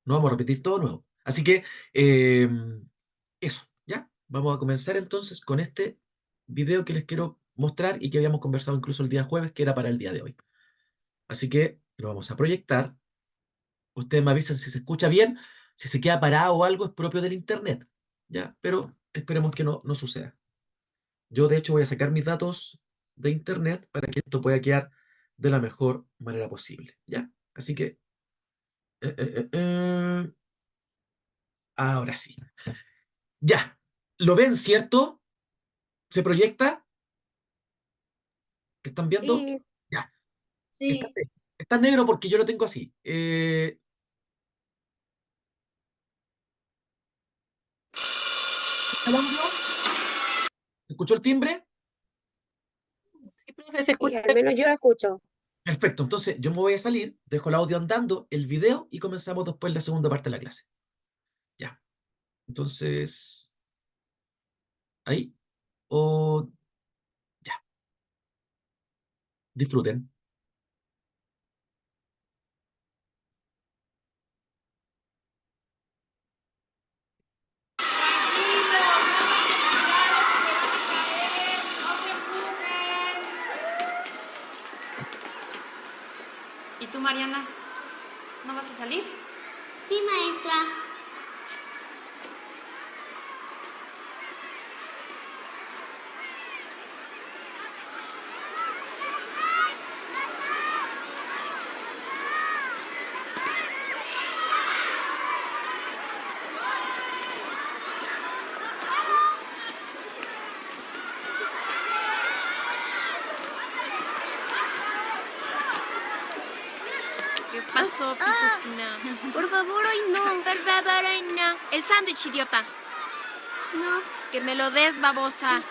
no vamos a repetir todo nuevo. Así que eso, ¿ya? Vamos a comenzar entonces con este video que les quiero mostrar y que habíamos conversado incluso el día jueves, que era para el día de hoy. Así que lo vamos a proyectar. Ustedes me avisan si se escucha bien, si se queda parado o algo es propio del internet, ¿ya? Pero esperemos que no suceda. Yo, de hecho, voy a sacar mis datos de internet para que esto pueda quedar de la mejor manera posible, ¿ya? Así que, eh, eh, eh, eh, ahora sí. Ya. ¿Lo ven, cierto? ¿Se proyecta? ¿Están viendo? Sí, Ya. Está, sí. está negro porque yo lo tengo así. ¿El audio? ¿Escuchó el timbre? Sí, profe, se Y escucha. al menos yo la escucho. Perfecto. Entonces, yo me voy a salir, dejo el audio andando, el video y comenzamos después la segunda parte de la clase. Ya. Entonces, ahí. O ya. Disfruten. ¿Y tú, Mariana? ¿No vas a salir? Sí, maestra. ¿Qué pasó, Pitufina? Por favor, hoy no. Por favor, ay, no. El sándwich, idiota. No. Que me lo des, babosa.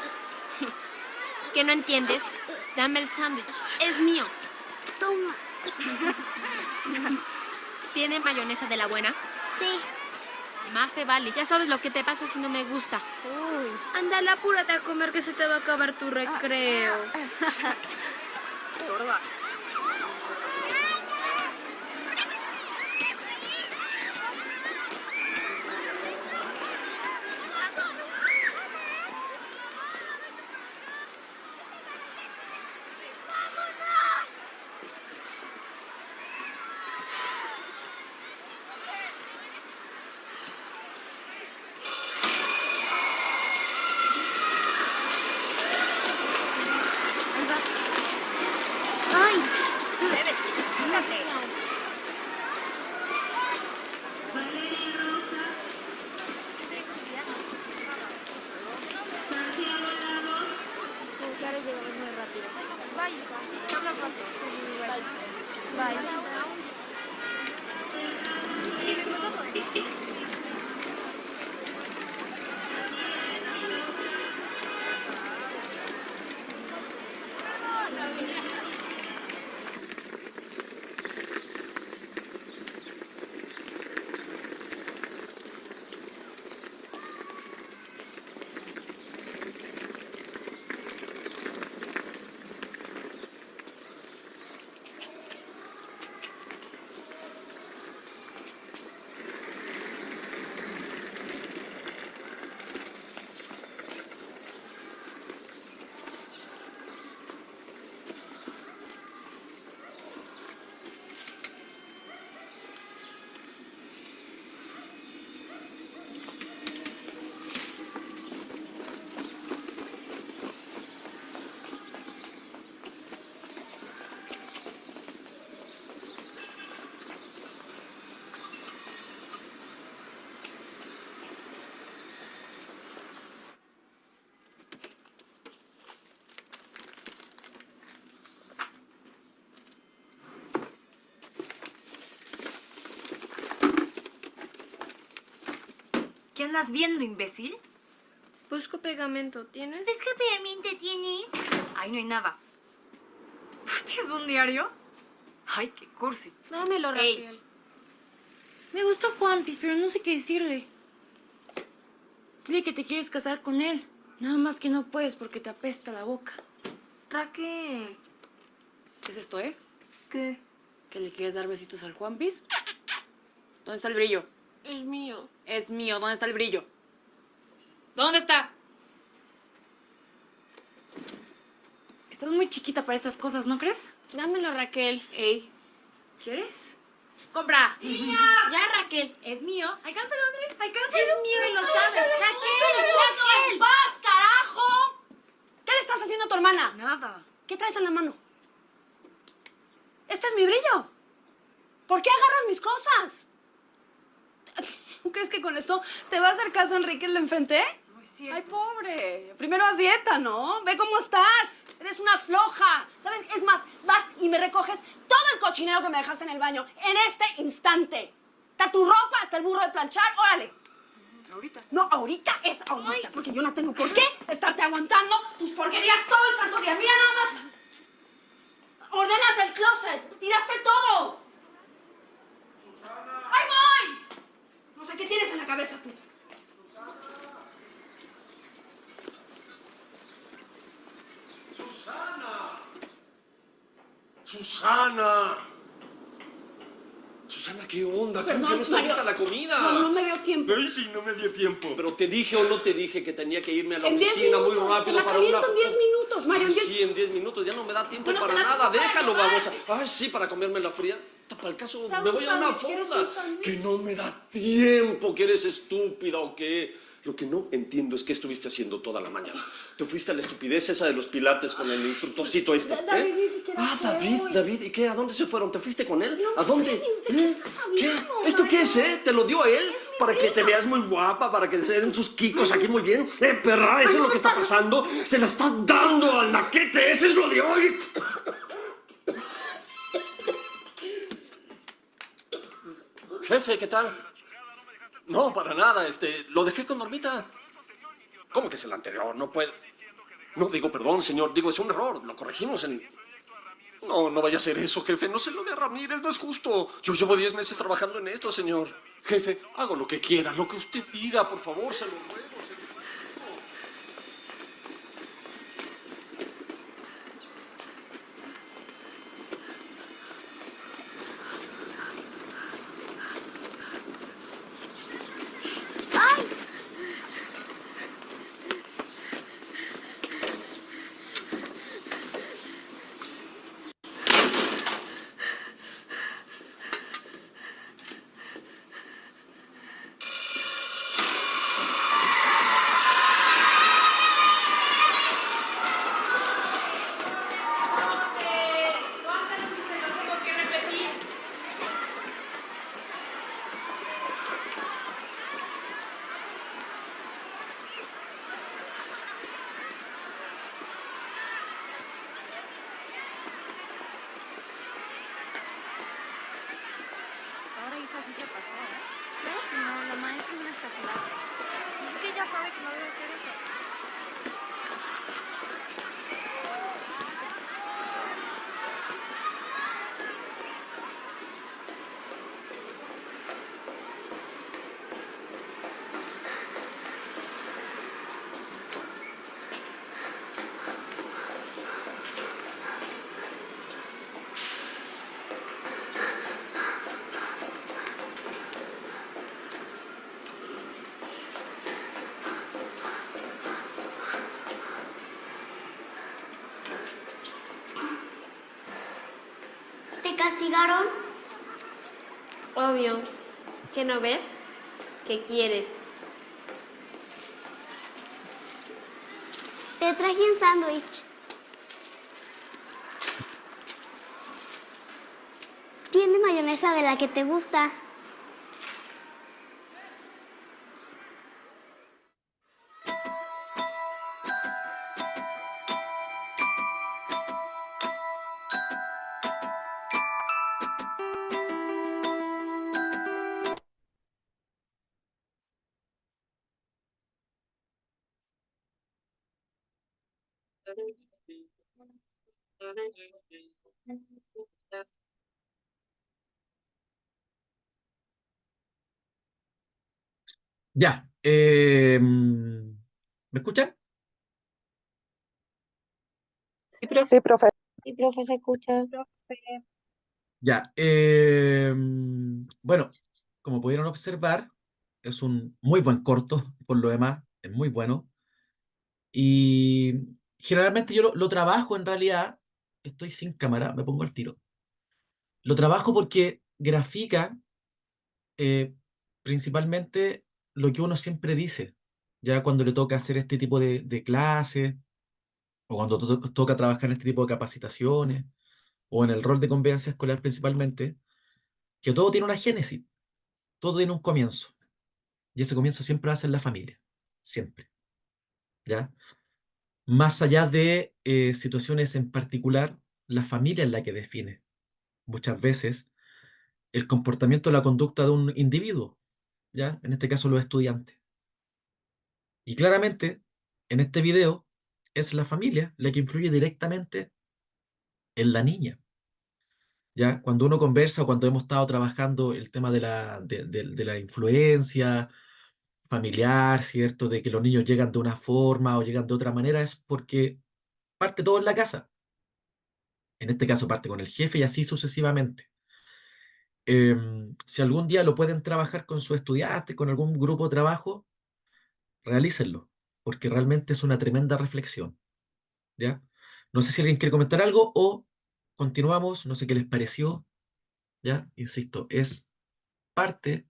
¿Que no entiendes? Dame el sándwich. Es mío. Toma. ¿Tiene mayonesa de la buena? Sí. Más te vale. Ya sabes lo que te pasa si no me gusta. Uy. Ándale, apúrate a comer que se te va a acabar tu recreo. Sorda. Ay. Bébete. Fíjate. Claro, llegamos muy rápido. Bye, Isa. Habla rato. Bye. Oye, ¿me pasó? ¿Qué andas viendo, imbécil? Busco pegamento. ¿Tienes? ¿Qué pegamento tiene? Ahí no hay nada. ¿Tienes un diario? Ay, qué cursi. Dámelo, Ey. Raquel. Me gusta Juanpis, pero no sé qué decirle. Dile que te quieres casar con él. Nada más que no puedes porque te apesta la boca. Raquel. ¿Qué es esto, eh? ¿Qué? ¿Que le quieres dar besitos al Juanpis? ¿Dónde está el brillo? Es mío. Es mío. ¿Dónde está el brillo? ¿Dónde está? Estás muy chiquita para estas cosas, ¿no crees? Dámelo, Raquel. Ey, ¿quieres? ¡Compra! Ya, Raquel. Es mío. Alcánzalo, André. Alcánzalo. Es mío y lo sabes. Raquel. ¡Vas, carajo! ¿Qué le estás haciendo a tu hermana? Nada. ¿Qué traes en la mano? Este es mi brillo. ¿Por qué agarras mis cosas? ¿Tú crees que con esto te va a hacer caso Enrique el de enfrente? No es cierto. Ay, pobre. Primero haz dieta, ¿no? Ve cómo estás. Eres una floja. ¿Sabes? Es más, vas y me recoges todo el cochinero que me dejaste en el baño en este instante. Está tu ropa, está el burro de planchar. Órale. Ahorita. No, ahorita es ahorita, porque yo no tengo por qué estarte aguantando tus porquerías todo el santo día. Mira nada más. Ordenas el closet, tiraste todo. ¡Susana! ¡Ahí voy! No sé qué tienes en la cabeza tú. ¡Susana! ¡Susana! Susana, ¿qué onda? ¿Cómo Perdón, que no está Mario. lista la comida? No me dio tiempo. Ay, sí, no me dio tiempo. Pero te dije o no te dije que tenía que irme a la En 10 oficina muy minutos, te rápido la para caliento una... en 10 minutos, Mario. Ay, En 10... sí, en 10 minutos. Ya no me da tiempo Bueno, para te la nada. pongo para Déjalo, llevar. babosa. Ay, sí, para comerme la fría. Para el caso, Dame me un voy a una sándwich, ¿quieres fonda. un sándwich? Que no me da tiempo, que eres estúpida o qué. Lo que no entiendo es qué estuviste haciendo toda la mañana. Te fuiste a la estupidez esa de los pilates con el instructorcito este. David ni siquiera fue hoy. David, ¿y qué? ¿A dónde se fueron? ¿Te fuiste con él? No ¿A dónde? sé, ¿de qué estás hablando, ¿Qué? ¿Esto qué es, Mario? ¿Te lo dio él? Es mi Para que te brillo. veas muy guapa, para que se den sus kikos aquí muy bien. Perra, eso es lo que está pasando. Se la estás dando al naquete, ese es lo de hoy. Jefe, ¿qué tal? No, para nada, lo dejé con Normita. ¿Cómo que es el anterior? No puede... No, digo, perdón, señor, digo, es un error, lo corregimos en... No, no vaya a ser eso, jefe, no se lo dé a Ramírez, no es justo. Yo llevo 10 meses trabajando en esto, señor. Jefe, hago lo que quiera, lo que usted diga, por favor, se lo ruego, se lo ruego. Ahora Isa sí se pasó, ¿eh? Claro que no, la maestra es una exagerada. Pues es que ella sabe que no debe hacer eso. ¿Te castigaron? Obvio. ¿Qué no ves? ¿Qué quieres? Te traje un sándwich. Tiene mayonesa de la que te gusta. Ya. ¿Me escuchan? Sí, profe. Y profe, se escucha. Ya. Bueno, como pudieron observar, es un muy buen corto, por lo demás, es muy bueno. Y generalmente yo lo trabajo en realidad, estoy sin cámara, me pongo al tiro. Lo trabajo porque grafica eh, principalmente lo que uno siempre dice, ya cuando le toca hacer este tipo de clases, o cuando toca trabajar en este tipo de capacitaciones, o en el rol de convivencia escolar principalmente, que todo tiene una génesis, todo tiene un comienzo, y ese comienzo siempre va a ser la familia, siempre, ¿ya? Más allá de situaciones en particular, la familia es la que define muchas veces el comportamiento o la conducta de un individuo, ¿ya? En este caso los estudiantes. Y claramente, en este video, es la familia la que influye directamente en la niña, ¿ya? Cuando uno conversa o cuando hemos estado trabajando el tema de la influencia familiar, ¿cierto? De que los niños llegan de una forma o llegan de otra manera, es porque parte todo en la casa. En este caso parte con el jefe y así sucesivamente. Si algún día lo pueden trabajar con sus estudiantes, con algún grupo de trabajo, realícenlo, porque realmente es una tremenda reflexión, ¿ya? No sé si alguien quiere comentar algo o continuamos, no sé qué les pareció, ¿ya? Insisto, es parte,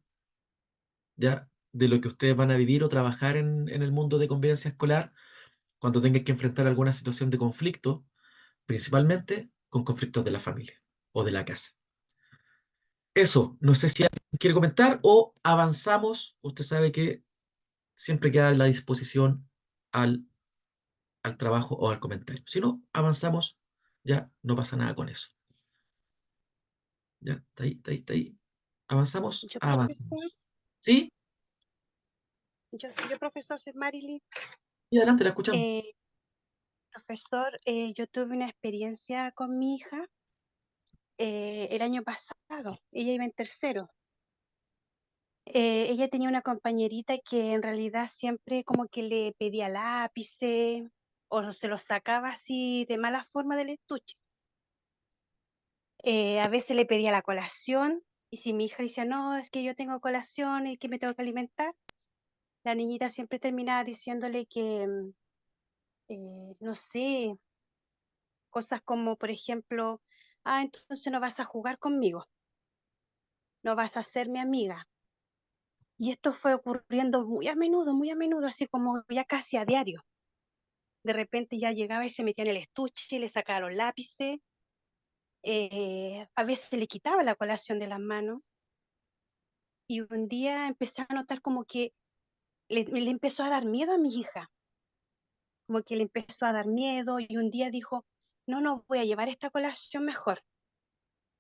¿ya? De lo que ustedes van a vivir o trabajar en el mundo de convivencia escolar cuando tengan que enfrentar alguna situación de conflicto, principalmente con conflictos de la familia o de la casa. Eso, no sé si alguien quiere comentar o avanzamos. Usted sabe que siempre queda a la disposición al, al trabajo o al comentario. Si no, avanzamos, ya no pasa nada con eso. Ya, está ahí, está ahí, está ahí. ¿Avanzamos? Yo, profesor, Avanzamos. ¿Sí? yo profesor, soy Marily. Y adelante, la escuchamos. Eh, Profesor, yo tuve una experiencia con mi hija el año pasado. Ella iba en tercero. Ella tenía una compañerita que en realidad siempre como que le pedía lápices o se los sacaba así de mala forma del estuche. A veces le pedía la colación y si mi hija decía, no, es que yo tengo colación y que me tengo que alimentar, la niñita siempre terminaba diciéndole que, no sé, cosas como, por ejemplo, entonces no vas a jugar conmigo, no vas a ser mi amiga. Y esto fue ocurriendo muy a menudo, así como ya casi a diario. De repente ya llegaba y se metía en el estuche, le sacaba los lápices, a veces le quitaba la colación de las manos. Y un día empecé a notar como que le empezó a dar miedo a mi hija, como que le empezó a dar miedo y un día dijo, no, no, voy a llevar esta colación mejor.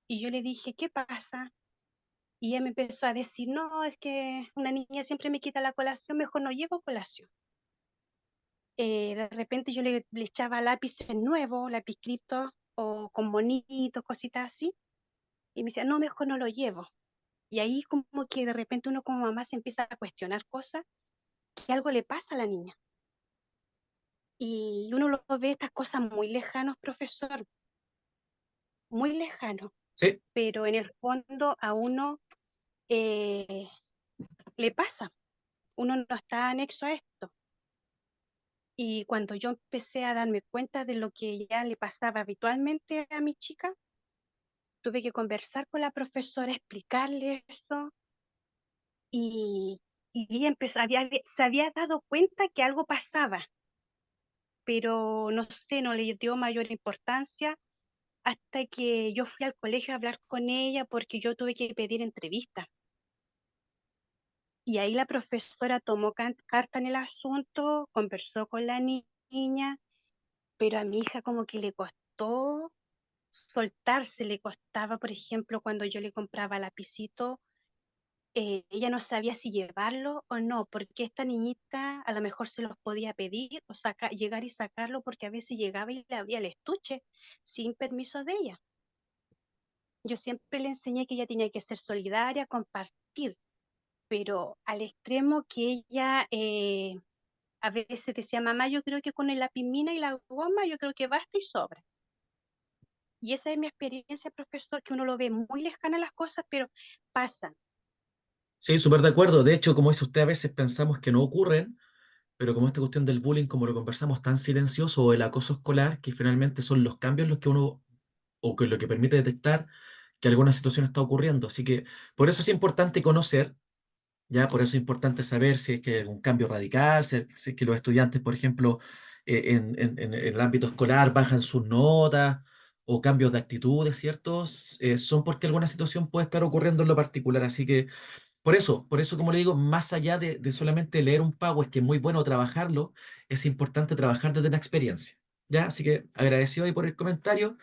Y yo le dije, ¿qué pasa? Y ella me empezó a decir, no, es que una niña siempre me quita la colación, mejor no llevo colación. De repente yo le echaba lápices nuevos, lápiz cripto o con bonitos, cositas así, y me decía, no, mejor no lo llevo. Y ahí como que de repente uno como mamá se empieza a cuestionar cosas, que algo le pasa a la niña. Y uno lo ve estas cosas muy lejanos, profesor, muy lejanos, Sí, pero en el fondo a uno eh, le pasa, uno no está anexo a esto. Y cuando yo empecé a darme cuenta de lo que ya le pasaba habitualmente a mi chica, tuve que conversar con la profesora, explicarle eso y ella se había dado cuenta que algo pasaba, pero no sé, no le dio mayor importancia hasta que yo fui al colegio a hablar con ella porque yo tuve que pedir entrevista. Y ahí la profesora tomó carta en el asunto, conversó con la niña, pero a mi hija como que le costó soltarse, le costaba, por ejemplo, cuando yo le compraba lapicito, ella no sabía si llevarlo o no, porque esta niñita a lo mejor se los podía pedir o llegar y sacarlo porque a veces llegaba y le abría el estuche sin permiso de ella. Yo siempre le enseñé que ella tenía que ser solidaria, compartir, pero al extremo que ella a veces decía, mamá, yo creo que con el lapimina y la goma, yo creo que basta y sobra. Y esa es mi experiencia, profesor, que uno lo ve muy lejana las cosas, pero pasan. Sí, súper de acuerdo. De hecho, como dice usted, a veces pensamos que no ocurren, pero como esta cuestión del bullying, como lo conversamos, tan silencioso, o el acoso escolar, que finalmente son los cambios los que uno, o que lo que permite detectar que alguna situación está ocurriendo. Así que por eso es importante conocer, ya, por eso es importante saber si es que hay algún cambio radical, si es que los estudiantes, por ejemplo, en el ámbito escolar bajan sus notas o cambios de actitudes, ¿cierto? Son porque alguna situación puede estar ocurriendo en lo particular. Así que por eso, como le digo, más allá de solamente leer un PowerPoint, que es muy bueno trabajarlo, es importante trabajar desde la experiencia. ¿Ya? Así que agradecido ahí por el comentario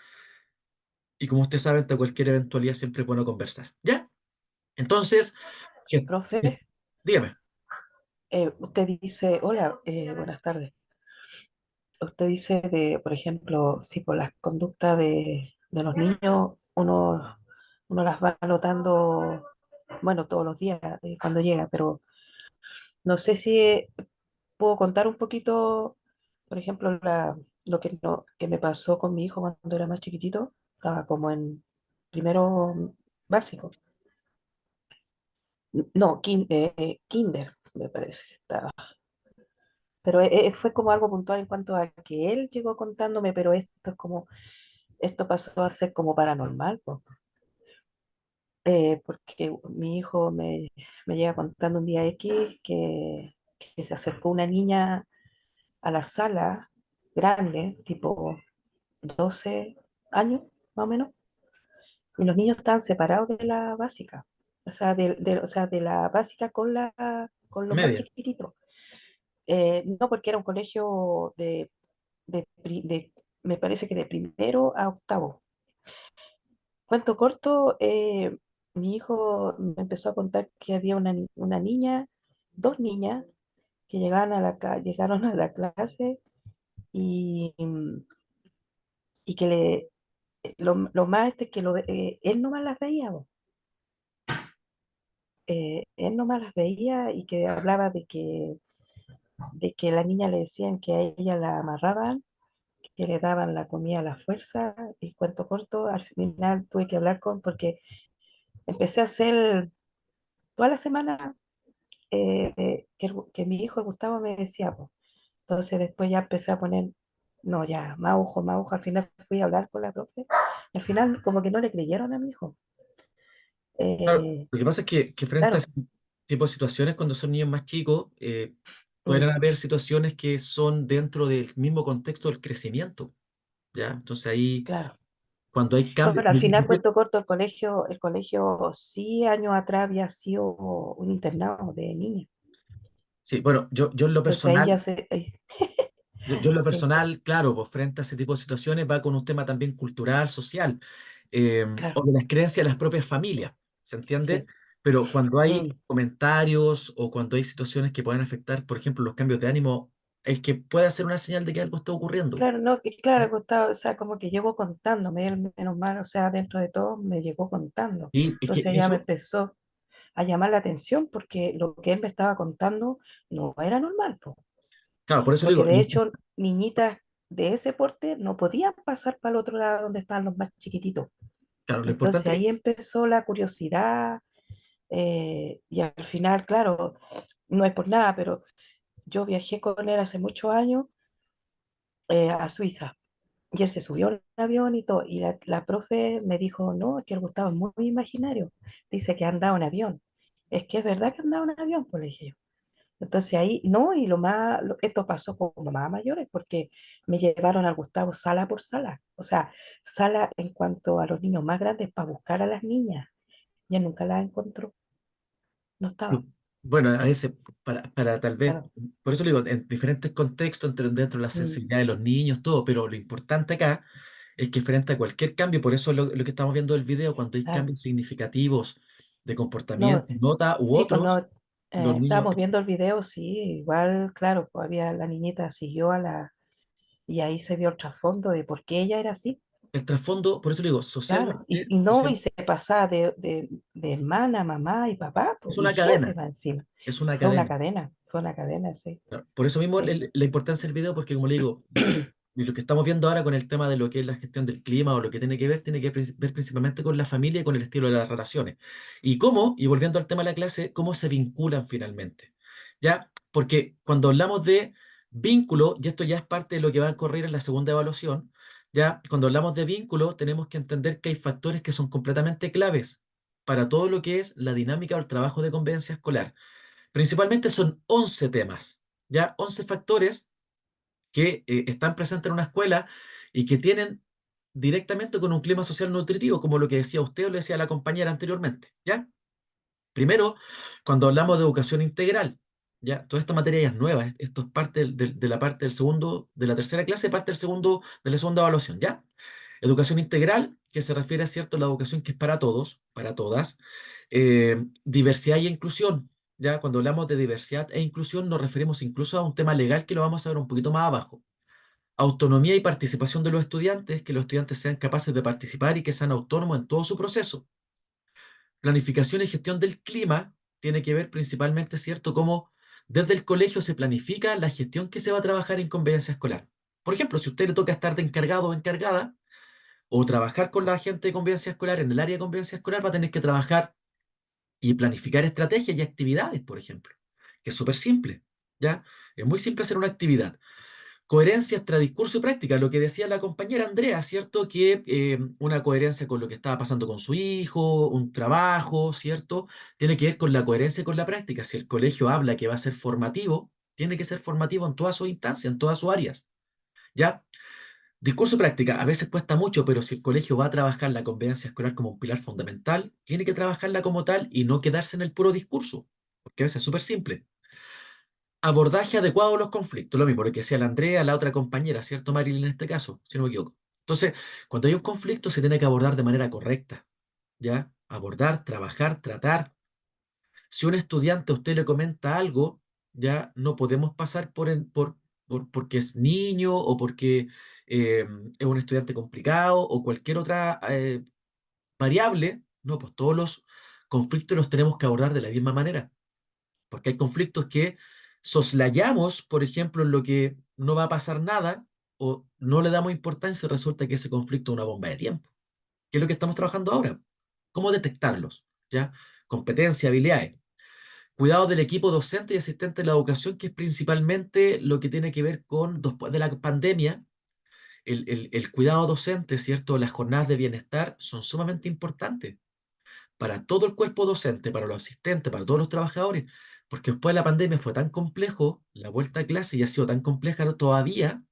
y como usted sabe, ante cualquier eventualidad siempre es bueno conversar. ¿Ya? Entonces, que- que- Profe, dígame. usted dice, hola, buenas tardes. Usted dice de, por ejemplo, si por las conductas de los niños uno las va notando, bueno, todos los días cuando llega, pero no sé si puedo contar un poquito, por ejemplo, lo que, no, que me pasó con mi hijo cuando era más chiquitito, estaba como en primero básico. No, kinder, me parece. Pero fue como algo puntual en cuanto a que él llegó contándome, pero esto es como, esto pasó a ser como paranormal, po. Porque mi hijo me llega contando un día X que se acercó una niña a la sala grande, tipo 12 años, más o menos, y los niños estaban separados de la básica, o sea, de la básica con los más Media. chiquititos. No, porque era un colegio me parece que de primero a octavo. Cuento corto, mi hijo me empezó a contar que había una niña, dos niñas que llegaron a la clase y, y que lo más este que él nomás las veía, bo. Él nomás las veía y que hablaba de que la niña le decían que a ella la amarraban, que le daban la comida a la fuerza, y cuento corto, al final tuve que hablar porque empecé a hacer toda la semana que mi hijo Gustavo me decía, po. Entonces después ya empecé a poner, no, ya, más ojo, al final fui a hablar con la profe, al final como que no le creyeron a mi hijo. Claro, Eh, lo que pasa es que frente a claro, ese tipo de situaciones, cuando son niños más chicos, mm, pueden haber situaciones que son dentro del mismo contexto del crecimiento, ¿ya? Entonces ahí, claro. cuando hay cambios... Bueno, al final cuento corto, el colegio sí años atrás había sido un internado de niños. Sí, bueno, yo en lo Entonces ahí personal, ya se, yo en lo sí, personal, claro, pues frente a ese tipo de situaciones va con un tema también cultural, social, o claro, de las creencias de las propias familias, ¿se entiende? sí. Pero cuando hay Mm. comentarios o cuando hay situaciones que pueden afectar, por ejemplo, los cambios de ánimo, el que puede ser una señal de que algo está ocurriendo. Claro, no, y claro, ¿Ya? Gustavo, o sea, como que llegó contándome, él menos mal, o sea, dentro de todo me llegó contando. Y es que Entonces ya me eso, empezó a llamar la atención porque lo que él me estaba contando no era normal, po. claro, por eso le Porque digo, de hecho niñitas de ese porte no podían pasar para el otro lado donde estaban los más chiquititos. claro, lo Entonces importante, ahí empezó la curiosidad y al final, claro, no es por nada, pero yo viajé con él hace muchos años a Suiza. Y él se subió al avión y todo. Y la profe me dijo, no, es que el Gustavo es muy imaginario. Dice que ha andado en avión. Es que es verdad que ha andado en avión, por dije yo. Entonces ahí, no, y esto pasó con mamás mayores, porque me llevaron al Gustavo sala por sala. O sea, sala en cuanto a los niños más grandes para buscar a las niñas. Ya nunca las encontró, no estaba. bueno, a veces, para tal vez, Claro. por eso le digo, en diferentes contextos, dentro de la Mm, sensibilidad de los niños, todo, pero lo importante acá es que frente a cualquier cambio, por eso lo que estamos viendo del video, cuando hay claro. cambios significativos de No, comportamiento, nota u sí, pues no, otros, los niños, estábamos viendo el video, sí, igual, claro, pues había la niñita siguió y ahí se vio el trasfondo de por qué ella era así. el trasfondo, por eso le digo, Claro, socialmente, y no, y se pasaba de hermana, mamá y papá, es pues, y una jefe cadena, va encima. es una Fue una cadena. cadena, fue una cadena, sí, ¿No? Por eso mismo sí. la importancia del video, porque como le digo, Y lo que estamos viendo ahora con el tema de lo que es la gestión del clima o lo que tiene que ver principalmente con la familia y con el estilo de las relaciones. Y cómo, y volviendo al tema de la clase, cómo se vinculan finalmente. ¿Ya? Porque cuando hablamos de vínculo, y esto ya es parte de lo que va a ocurrir en la segunda evaluación, ya cuando hablamos de vínculo, tenemos que entender que hay factores que son completamente claves para todo lo que es la dinámica o el trabajo de convivencia escolar. Principalmente son 11 temas, ¿ya? 11 factores que están presentes en una escuela y que tienen directamente con un clima social nutritivo, como lo que decía usted o le decía la compañera anteriormente, ¿ya? Primero, cuando hablamos de educación integral, ¿ya? Toda esta materia ya es nueva, esto es parte de la parte del segundo, de la tercera clase, parte del segundo, de la segunda evaluación, ¿ya? Educación integral, que se refiere a cierto, la educación que es para todos, para todas. Diversidad y inclusión, ¿ya? Cuando hablamos de diversidad e inclusión nos referimos incluso a un tema legal que lo vamos a ver un poquito más abajo. Autonomía y participación de los estudiantes, que los estudiantes sean capaces de participar y que sean autónomos en todo su proceso. Planificación y gestión del clima tiene que ver principalmente, ¿cierto?, cómo desde el colegio se planifica la gestión que se va a trabajar en convivencia escolar. Por ejemplo, si a usted le toca estar de encargado o encargada, o trabajar con la gente de convivencia escolar en el área de convivencia escolar, va a tener que trabajar y planificar estrategias y actividades, por ejemplo, que es súper simple, ¿ya? Es muy simple hacer una actividad. Coherencia entre discurso y práctica, lo que decía la compañera Andrea, ¿cierto? Que una coherencia con lo que estaba pasando con su hijo, un trabajo, ¿cierto? Tiene que ver con la coherencia y con la práctica. Si el colegio habla que va a ser formativo, tiene que ser formativo en todas sus instancias, en todas sus áreas, ¿ya? Discurso y práctica, a veces cuesta mucho, pero si el colegio va a trabajar la convivencia escolar como un pilar fundamental, tiene que trabajarla como tal y no quedarse en el puro discurso, porque a veces es súper simple. Abordaje adecuado a los conflictos, lo mismo lo que decía la Andrea, la otra compañera, ¿cierto, Marilyn, en este caso, si no me equivoco? Entonces, cuando hay un conflicto se tiene que abordar de manera correcta, ¿ya? Abordar, trabajar, tratar. Si un estudiante a usted le comenta algo, ya no podemos pasar porque es niño o porque es un estudiante complicado o cualquier otra variable. No, pues todos los conflictos los tenemos que abordar de la misma manera, porque hay conflictos que soslayamos, por ejemplo, en lo que no va a pasar nada o no le damos importancia y resulta que ese conflicto es una bomba de tiempo, que es lo que estamos trabajando ahora. ¿Cómo detectarlos? ¿Ya? Competencia, habilidades. Cuidado del equipo docente y asistente de la educación, que es principalmente lo que tiene que ver con, después de la pandemia, el cuidado docente, ¿cierto? Las jornadas de bienestar son sumamente importantes para todo el cuerpo docente, para los asistentes, para todos los trabajadores, porque después de la pandemia fue tan complejo, la vuelta a clase y ha sido tan compleja todavía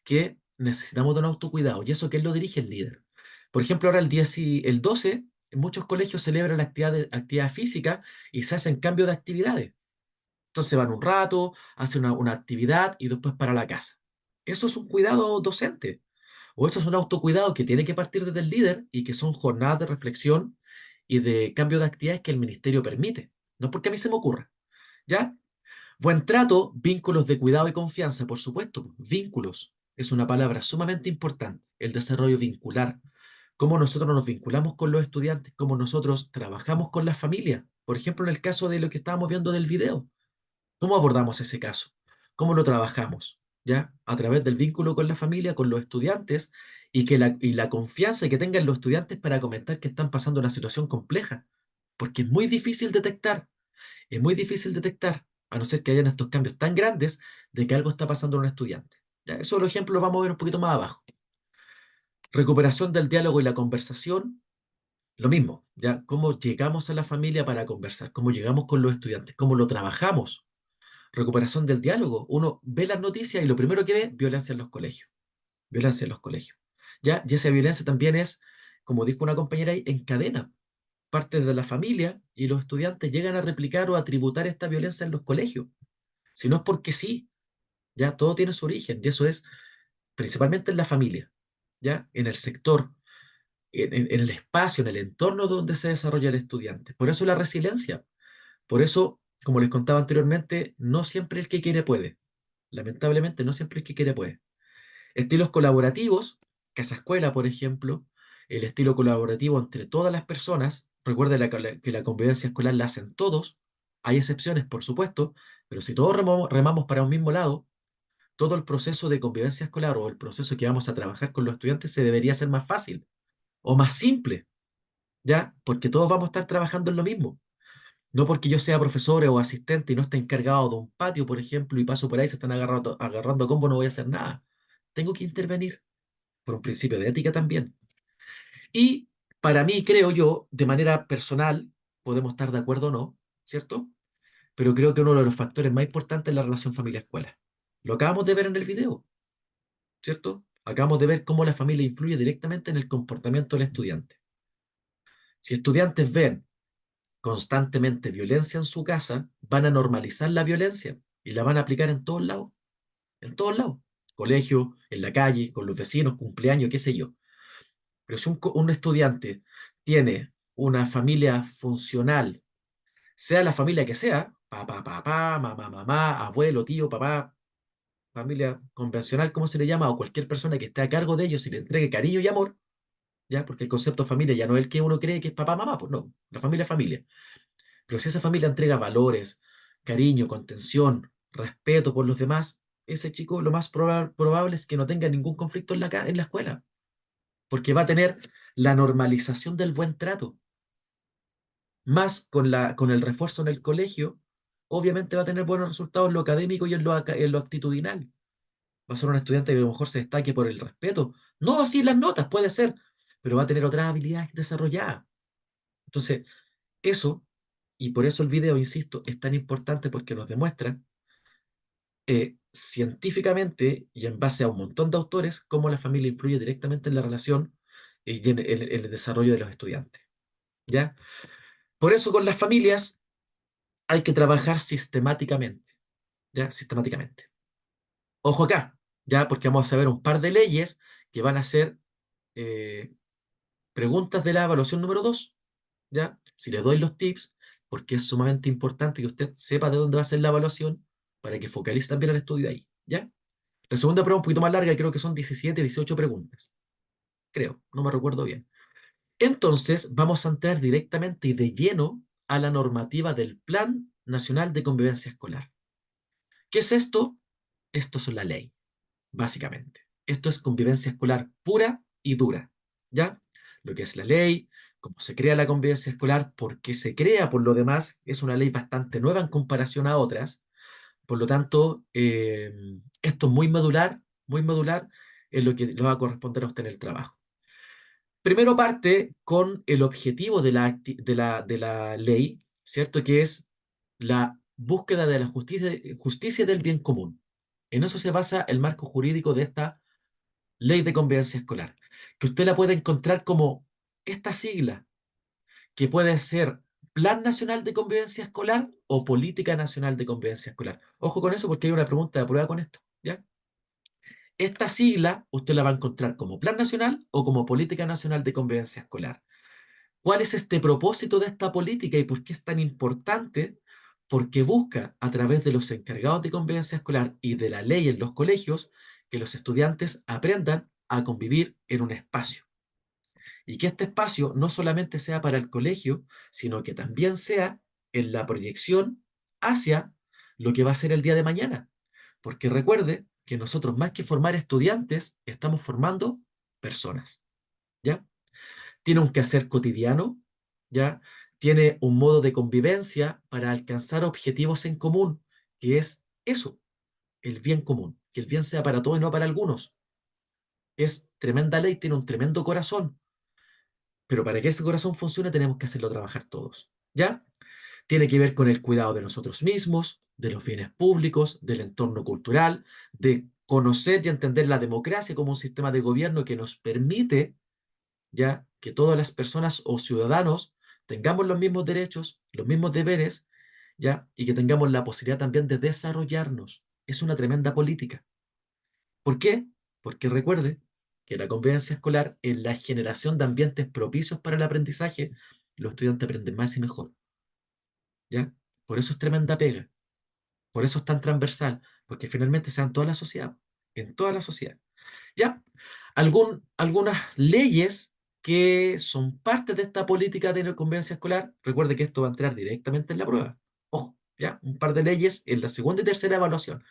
que necesitamos de un autocuidado. ¿Y eso quién lo dirige? El líder. Por ejemplo, ahora el 12, en muchos colegios celebran la actividad física y se hacen cambios de actividades. Entonces van un rato, hacen una actividad y después para la casa. Eso es un cuidado docente. O eso es un autocuidado que tiene que partir desde el líder y que son jornadas de reflexión y de cambio de actividades que el ministerio permite. No es porque a mí se me ocurra. ¿Ya? Buen trato, vínculos de cuidado y confianza, por supuesto. Vínculos es una palabra sumamente importante. El desarrollo vincular. Cómo nosotros nos vinculamos con los estudiantes, cómo nosotros trabajamos con las familias. Por ejemplo, en el caso de lo que estábamos viendo del video. ¿Cómo abordamos ese caso? ¿Cómo lo trabajamos? ¿Ya? A través del vínculo con la familia, con los estudiantes y la confianza que tengan los estudiantes para comentar que están pasando una situación compleja. Porque es muy difícil detectar, a no ser que hayan estos cambios tan grandes de que algo está pasando en un estudiante. ¿Ya? Eso, por ejemplo, lo vamos a ver un poquito más abajo. Recuperación del diálogo y la conversación, lo mismo, ¿ya? ¿Cómo llegamos a la familia para conversar? ¿Cómo llegamos con los estudiantes? ¿Cómo lo trabajamos? Recuperación del diálogo. Uno ve las noticias y lo primero que ve, violencia en los colegios. Violencia en los colegios. ¿Ya? Y esa violencia también es, como dijo una compañera ahí, en cadena. Parte de la familia y los estudiantes llegan a replicar o a tributar esta violencia en los colegios. Si no es porque sí, ya todo tiene su origen y eso es principalmente en la familia, ya en el sector, en el espacio, en el entorno donde se desarrolla el estudiante. Por eso la resiliencia. Por eso, como les contaba anteriormente, no siempre el que quiere puede. Lamentablemente, no siempre el que quiere puede. Estilos colaborativos, Casa Escuela, por ejemplo, el estilo colaborativo entre todas las personas. Recuerda que la convivencia escolar la hacen todos. Hay excepciones, por supuesto, pero si todos remamos para un mismo lado, todo el proceso de convivencia escolar o el proceso que vamos a trabajar con los estudiantes se debería hacer más fácil o más simple, ¿ya? Porque todos vamos a estar trabajando en lo mismo. No porque yo sea profesor o asistente y no esté encargado de un patio, por ejemplo, y paso por ahí, se están agarrando a combo, no voy a hacer nada. Tengo que intervenir por un principio de ética también. Y para mí, creo yo, de manera personal, podemos estar de acuerdo o no, ¿cierto? Pero creo que uno de los factores más importantes es la relación familia-escuela. Lo acabamos de ver en el video, ¿cierto? Acabamos de ver cómo la familia influye directamente en el comportamiento del estudiante. Si estudiantes ven constantemente violencia en su casa, van a normalizar la violencia y la van a aplicar en todos lados. Colegio, en la calle, con los vecinos, cumpleaños, qué sé yo. Pero si un estudiante tiene una familia funcional, sea la familia que sea, papá, mamá, mamá, abuelo, tío, papá, familia convencional, como se le llama, o cualquier persona que esté a cargo de ellos y le entregue cariño y amor, ¿ya? Porque el concepto de familia ya no es el que uno cree que es papá, mamá, pues no, la familia es familia. Pero si esa familia entrega valores, cariño, contención, respeto por los demás, ese chico lo más probable es que no tenga ningún conflicto en la escuela, porque va a tener la normalización del buen trato. Más con el refuerzo en el colegio, obviamente va a tener buenos resultados en lo académico y en lo actitudinal. Va a ser un estudiante que a lo mejor se destaque por el respeto. No así las notas, puede ser, pero va a tener otras habilidades desarrolladas. Entonces, eso, y por eso el video, insisto, es tan importante porque nos demuestra científicamente y en base a un montón de autores cómo la familia influye directamente en la relación y en el desarrollo de los estudiantes. ¿Ya? Por eso con las familias hay que trabajar sistemáticamente. ¿Ya? Sistemáticamente. Ojo acá, ¿ya? Porque vamos a ver un par de leyes que van a ser eh, preguntas de la evaluación número 2, ¿ya? Si le doy los tips, porque es sumamente importante que usted sepa de dónde va a ser la evaluación para que focalice también el estudio ahí, ¿ya? La segunda prueba es un poquito más larga, creo que son 17, 18 preguntas. Creo, no me recuerdo bien. Entonces, vamos a entrar directamente y de lleno a la normativa del Plan Nacional de Convivencia Escolar. ¿Qué es esto? Esto es la ley, básicamente. Esto es convivencia escolar pura y dura, ¿ya? Lo que es la ley, cómo se crea la convivencia escolar, por qué se crea, por lo demás, es una ley bastante nueva en comparación a otras. Por lo tanto, esto es muy medular en lo que le va a corresponder a usted en el trabajo. Primero parte con el objetivo de la ley, ¿cierto? Que es la búsqueda de la justicia del bien común. En eso se basa el marco jurídico de esta ley de convivencia escolar, que usted la puede encontrar como esta sigla, que puede ser Plan Nacional de Convivencia Escolar o Política Nacional de Convivencia Escolar. Ojo con eso porque hay una pregunta de prueba con esto, ¿ya? Esta sigla usted la va a encontrar como Plan Nacional o como Política Nacional de Convivencia Escolar. ¿Cuál es este propósito de esta política y por qué es tan importante? Porque busca, a través de los encargados de convivencia escolar y de la ley en los colegios, que los estudiantes aprendan a convivir en un espacio. Y que este espacio no solamente sea para el colegio, sino que también sea en la proyección hacia lo que va a ser el día de mañana. Porque recuerde que nosotros, más que formar estudiantes, estamos formando personas, ¿ya? Tiene un quehacer cotidiano, ¿ya? Tiene un modo de convivencia para alcanzar objetivos en común, que es eso, el bien común, que el bien sea para todos y no para algunos. Es tremenda ley, tiene un tremendo corazón, pero para que ese corazón funcione tenemos que hacerlo trabajar todos, ¿ya? Tiene que ver con el cuidado de nosotros mismos, de los bienes públicos, del entorno cultural, de conocer y entender la democracia como un sistema de gobierno que nos permite ya que todas las personas o ciudadanos tengamos los mismos derechos, los mismos deberes, ya, y que tengamos la posibilidad también de desarrollarnos. Es una tremenda política. ¿Por qué? Porque recuerde que la convivencia escolar, en la generación de ambientes propicios para el aprendizaje, los estudiantes aprenden más y mejor, ¿ya? Por eso es tremenda pega, por eso es tan transversal, porque finalmente se da en toda la sociedad, en toda la sociedad. ¿Ya? Algunas leyes que son parte de esta política de no convivencia escolar. Recuerde que esto va a entrar directamente en la prueba. Ojo, ¿ya? Un par de leyes en la segunda y tercera evaluación.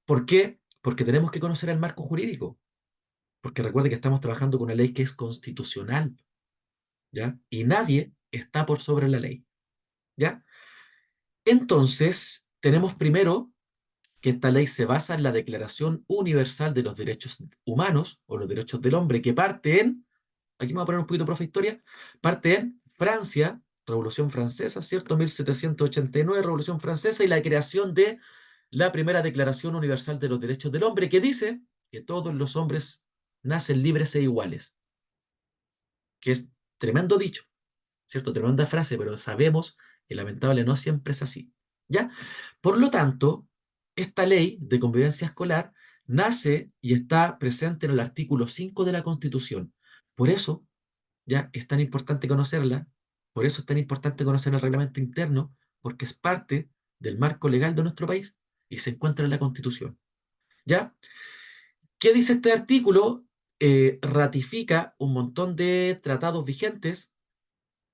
¿Por qué? Porque tenemos que conocer el marco jurídico. Porque recuerde que estamos trabajando con una ley que es constitucional, ¿ya? Y nadie está por sobre la ley, ¿ya? Entonces, tenemos primero que esta ley se basa en la Declaración Universal de los Derechos Humanos, o los Derechos del Hombre, que parte en, aquí me voy a poner un poquito profe historia, parte en Francia, Revolución Francesa, ¿cierto? 1789, Revolución Francesa, y la creación de la primera Declaración Universal de los Derechos del Hombre, que dice que todos los hombres nacen libres e iguales, que es tremendo dicho, ¿cierto? Tremenda frase, pero sabemos que lamentable no siempre es así, ¿ya? Por lo tanto, esta ley de convivencia escolar nace y está presente en el artículo 5 de la Constitución. Por eso, ya es tan importante conocerla, por eso es tan importante conocer el reglamento interno, porque es parte del marco legal de nuestro país y se encuentra en la Constitución, ¿ya? ¿Qué dice este artículo? Ratifica un montón de tratados vigentes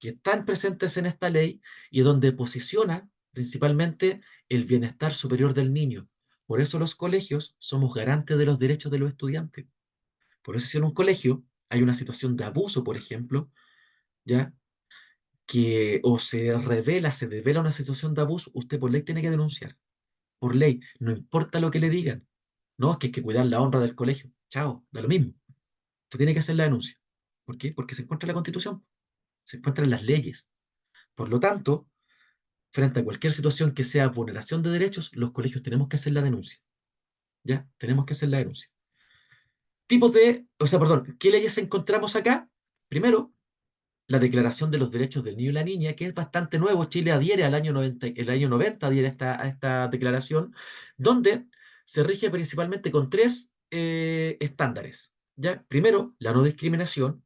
que están presentes en esta ley y donde posiciona principalmente el bienestar superior del niño. Por eso los colegios somos garantes de los derechos de los estudiantes. Por eso si en un colegio hay una situación de abuso, por ejemplo, ¿ya? O se devela una situación de abuso, usted por ley tiene que denunciar. Por ley, no importa lo que le digan. No, es que hay que cuidar la honra del colegio. Chao, da lo mismo. Usted tiene que hacer la denuncia. ¿Por qué? Porque se encuentra en la Constitución, se encuentra en las leyes. Por lo tanto, frente a cualquier situación que sea vulneración de derechos, los colegios tenemos que hacer la denuncia. ¿Ya? Tenemos que hacer la denuncia. Perdón, ¿qué leyes encontramos acá? Primero, la Declaración de los Derechos del Niño y la Niña, que es bastante nuevo. Chile adhiere al año 90, el año 90 adhiere a esta declaración, donde se rige principalmente con tres estándares. ¿Ya? Primero, la no discriminación,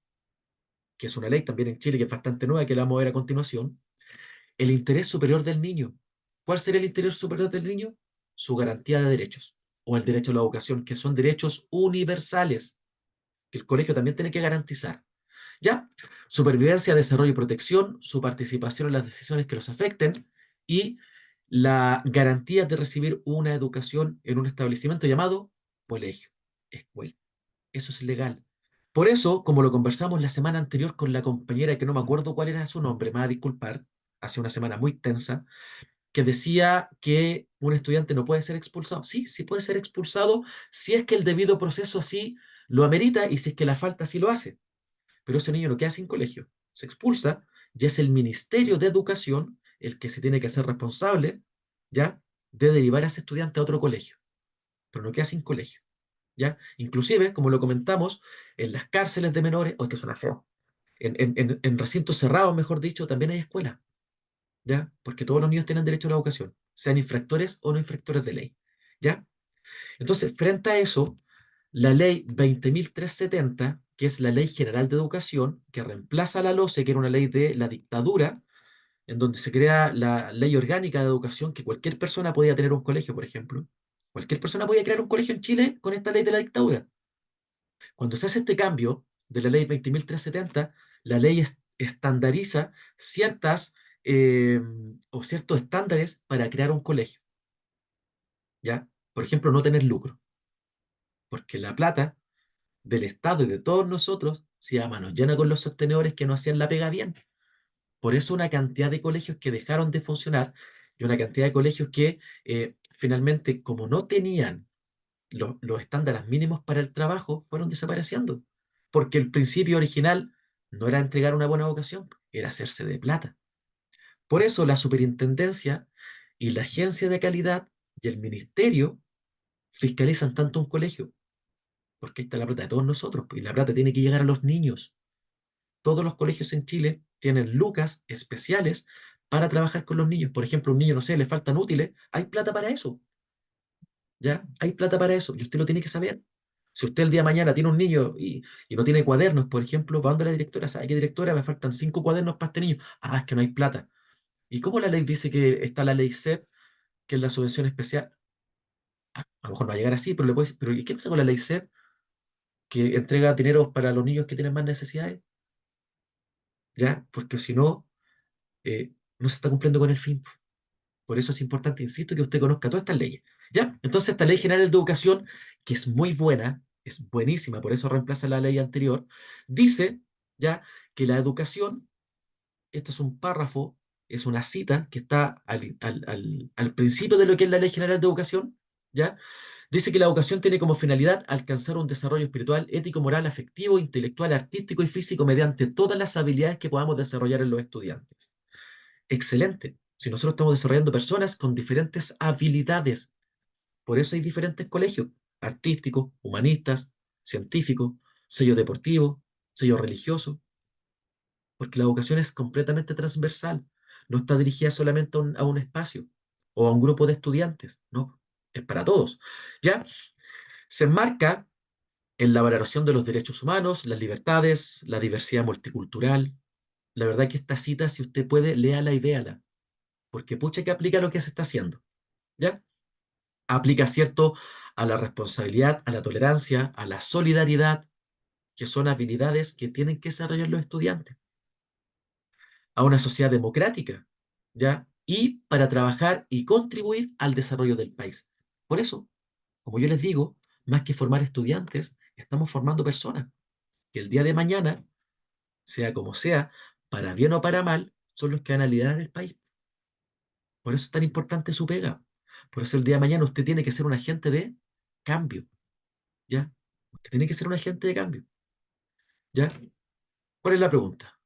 que es una ley también en Chile que es bastante nueva, que la vamos a ver a continuación. El interés superior del niño. ¿Cuál sería el interés superior del niño? Su garantía de derechos, o el derecho a la educación, que son derechos universales, que el colegio también tiene que garantizar. ¿Ya? Supervivencia, desarrollo y protección, su participación en las decisiones que los afecten y la garantía de recibir una educación en un establecimiento llamado colegio, escuela. Eso es legal. Por eso, como lo conversamos la semana anterior con la compañera, que no me acuerdo cuál era su nombre, me va a disculpar, hace una semana muy tensa, que decía que un estudiante no puede ser expulsado. Sí, sí puede ser expulsado si es que el debido proceso así lo amerita y si es que la falta así lo hace. Pero ese niño no queda sin colegio, se expulsa, ya es el Ministerio de Educación el que se tiene que hacer responsable, ¿ya? De derivar a ese estudiante a otro colegio, pero no queda sin colegio, ¿ya? Inclusive, como lo comentamos, en las cárceles de menores, o es que suena feo, en recintos cerrados, mejor dicho, también hay escuelas, ¿ya? Porque todos los niños tienen derecho a la educación, sean infractores o no infractores de ley, ¿ya? Entonces, frente a eso, la ley 20.370, que es la Ley General de Educación, que reemplaza a la LOCE, que era una ley de la dictadura, en donde se crea la Ley Orgánica de Educación, que cualquier persona podía tener un colegio, por ejemplo. Cualquier persona podía crear un colegio en Chile con esta ley de la dictadura. Cuando se hace este cambio de la ley 20.370, la ley estandariza ciertas o ciertos estándares para crear un colegio, ¿ya? Por ejemplo, no tener lucro, porque la plata del Estado y de todos nosotros se iba a manos llenas con los sostenedores que no hacían la pega bien. Por eso una cantidad de colegios que dejaron de funcionar y una cantidad de colegios que finalmente, como no tenían los estándares mínimos para el trabajo, fueron desapareciendo. Porque el principio original no era entregar una buena educación, era hacerse de plata. Por eso la superintendencia y la agencia de calidad y el ministerio fiscalizan tanto un colegio, porque ahí está la plata de todos nosotros, y la plata tiene que llegar a los niños. Todos los colegios en Chile tienen lucas especiales para trabajar con los niños. Por ejemplo, a un niño, no sé, le faltan útiles, hay plata para eso, ¿ya? Hay plata para eso, y usted lo tiene que saber. Si usted el día de mañana tiene un niño y no tiene cuadernos, por ejemplo, va donde la directora, ¿sabe qué directora? Me faltan 5 cuadernos para este niño. Ah, es que no hay plata. ¿Y cómo la ley dice que está la ley CEP, que es la subvención especial? A lo mejor no va a llegar así, pero le puede decir, pero ¿y qué pasa con la ley CEP, que entrega dinero para los niños que tienen más necesidades? ¿Ya? Porque si no, no se está cumpliendo con el fin. Por eso es importante, insisto, que usted conozca todas estas leyes. ¿Ya? Entonces, esta Ley General de Educación, que es muy buena, es buenísima, por eso reemplaza la ley anterior, dice, ¿ya?, que la educación, este es un párrafo, es una cita que está al principio de lo que es la Ley General de Educación, ¿ya? Dice que la educación tiene como finalidad alcanzar un desarrollo espiritual, ético, moral, afectivo, intelectual, artístico y físico mediante todas las habilidades que podamos desarrollar en los estudiantes. Excelente. Si nosotros estamos desarrollando personas con diferentes habilidades, por eso hay diferentes colegios, artísticos, humanistas, científicos, sello deportivo, sello religioso, porque la educación es completamente transversal, no está dirigida solamente a un espacio o a un grupo de estudiantes, no, es para todos. ¿Ya? Se enmarca en la valoración de los derechos humanos, las libertades, la diversidad multicultural. La verdad que esta cita, si usted puede, léala y véala, porque pucha que aplica lo que se está haciendo, ¿ya? Aplica, ¿cierto?, a la responsabilidad, a la tolerancia, a la solidaridad, que son habilidades que tienen que desarrollar los estudiantes, a una sociedad democrática, ¿ya? Y para trabajar y contribuir al desarrollo del país. Por eso, como yo les digo, más que formar estudiantes, estamos formando personas que el día de mañana, sea como sea, para bien o para mal, son los que van a liderar el país. Por eso es tan importante su pega. Por eso el día de mañana usted tiene que ser un agente de cambio, ¿ya? Usted tiene que ser un agente de cambio, ¿ya? ¿Cuál es la pregunta?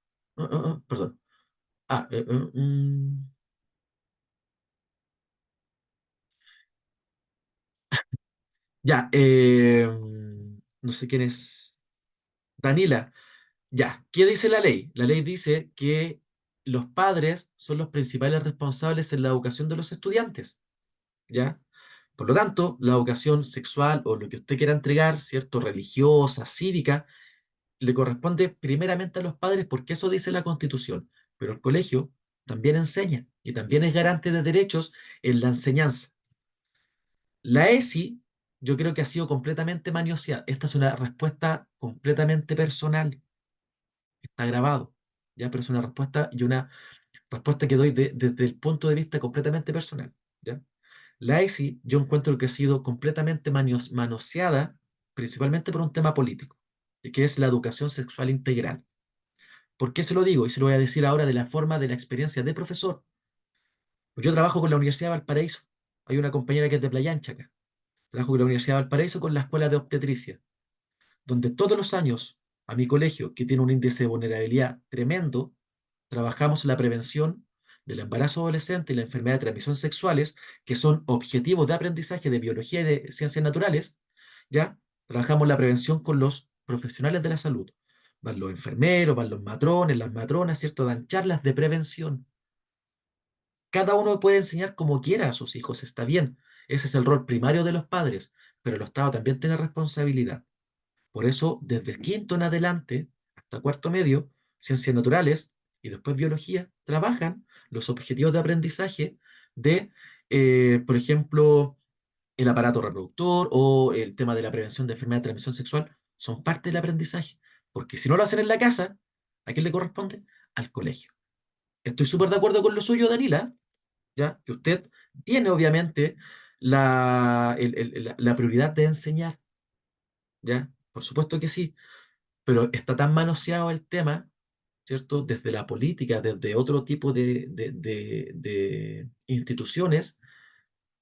Perdón. Ah, ya, no sé quién es. Danila, ya. ¿Qué dice la ley? La ley dice que los padres son los principales responsables en la educación de los estudiantes, ¿ya? Por lo tanto, la educación sexual o lo que usted quiera entregar, ¿cierto? Religiosa, cívica, le corresponde primeramente a los padres porque eso dice la Constitución. Pero el colegio también enseña y también es garante de derechos en la enseñanza. La ESI, yo creo que ha sido completamente manioseada. Esta es una respuesta completamente personal. Está grabado, ¿ya? Pero es una respuesta y una respuesta que doy desde el punto de vista completamente personal, ¿ya? La ESI, yo encuentro que ha sido completamente manoseada, principalmente por un tema político, y que es la educación sexual integral. ¿Por qué se lo digo? Y se lo voy a decir ahora de la forma de la experiencia de profesor. Pues yo trabajo con la Universidad de Valparaíso. Hay una compañera que es de Playa Ancha acá. Trabajo con la Universidad de Valparaíso con la Escuela de Obstetricia, donde todos los años a mi colegio, que tiene un índice de vulnerabilidad tremendo, trabajamos la prevención del embarazo adolescente y la enfermedad de transmisión sexuales, que son objetivos de aprendizaje de biología y de ciencias naturales, ¿ya? Trabajamos la prevención con los profesionales de la salud. Van los enfermeros, van los matrones, las matronas, ¿cierto? Dan charlas de prevención. Cada uno puede enseñar como quiera a sus hijos, está bien. Ese es el rol primario de los padres, pero el Estado también tiene responsabilidad. Por eso, desde el quinto en adelante, hasta cuarto medio, ciencias naturales y después biología, trabajan los objetivos de aprendizaje de, por ejemplo, el aparato reproductor o el tema de la prevención de enfermedad de transmisión sexual, son parte del aprendizaje. Porque si no lo hacen en la casa, ¿a quién le corresponde? Al colegio. Estoy súper de acuerdo con lo suyo, Danila, ¿ya? Que usted tiene obviamente la prioridad de enseñar, ¿ya? Por supuesto que sí, pero está tan manoseado el tema, ¿cierto? Desde la política, desde otro tipo de instituciones,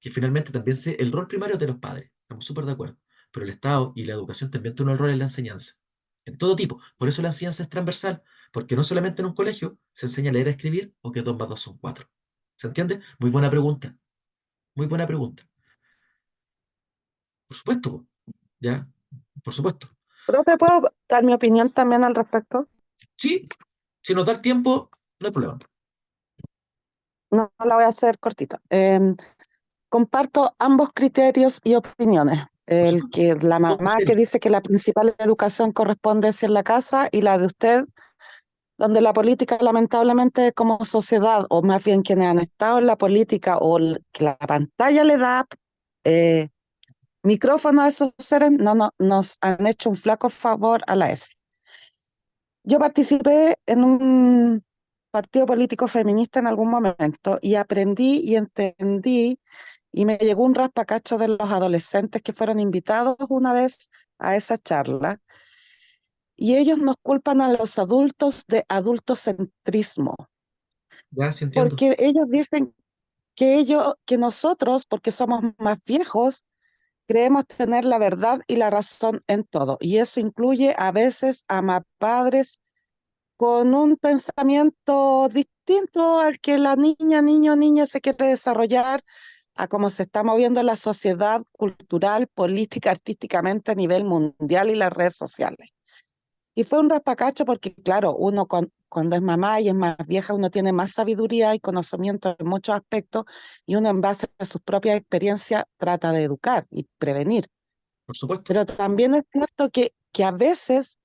que finalmente también el rol primario es de los padres, estamos súper de acuerdo, pero el Estado y la educación también tienen un rol en la enseñanza, en todo tipo. Por eso la enseñanza es transversal, porque no solamente en un colegio se enseña a leer y a escribir o que 2 más 2 son 4. ¿Se entiende? Muy buena pregunta, muy buena pregunta. Por supuesto, po, ¿ya? Por supuesto. Profe, ¿puedo dar mi opinión también al respecto? Sí, si nos da el tiempo, no hay problema. No, la voy a hacer cortita. Comparto ambos criterios y opiniones. Por El supuesto. que la Todos mamá que criterios. dice que la principal educación corresponde ser en la casa y la de usted, donde la política lamentablemente como sociedad, o más bien quienes han estado en la política o que la pantalla le da eh, micrófono a esos seres, no, nos han hecho un flaco favor a la ESI. Yo participé en un partido político feminista en algún momento y aprendí y entendí y me llegó un raspacacho de los adolescentes que fueron invitados una vez a esa charla y ellos nos culpan a los adultos de adultocentrismo, Ya, sí entiendo. porque ellos dicen que nosotros, porque somos más viejos, creemos tener la verdad y la razón en todo. Y eso incluye a veces a padres con un pensamiento distinto al que la niña, niño, niña se quiere desarrollar, a cómo se está moviendo la sociedad cultural, política, artísticamente a nivel mundial y las redes sociales. Y fue un raspacacho porque, claro, uno cuando es mamá y es más vieja, uno tiene más sabiduría y conocimiento en muchos aspectos y uno en base a sus propias experiencias trata de educar y prevenir. Por supuesto. Pero también es cierto que a veces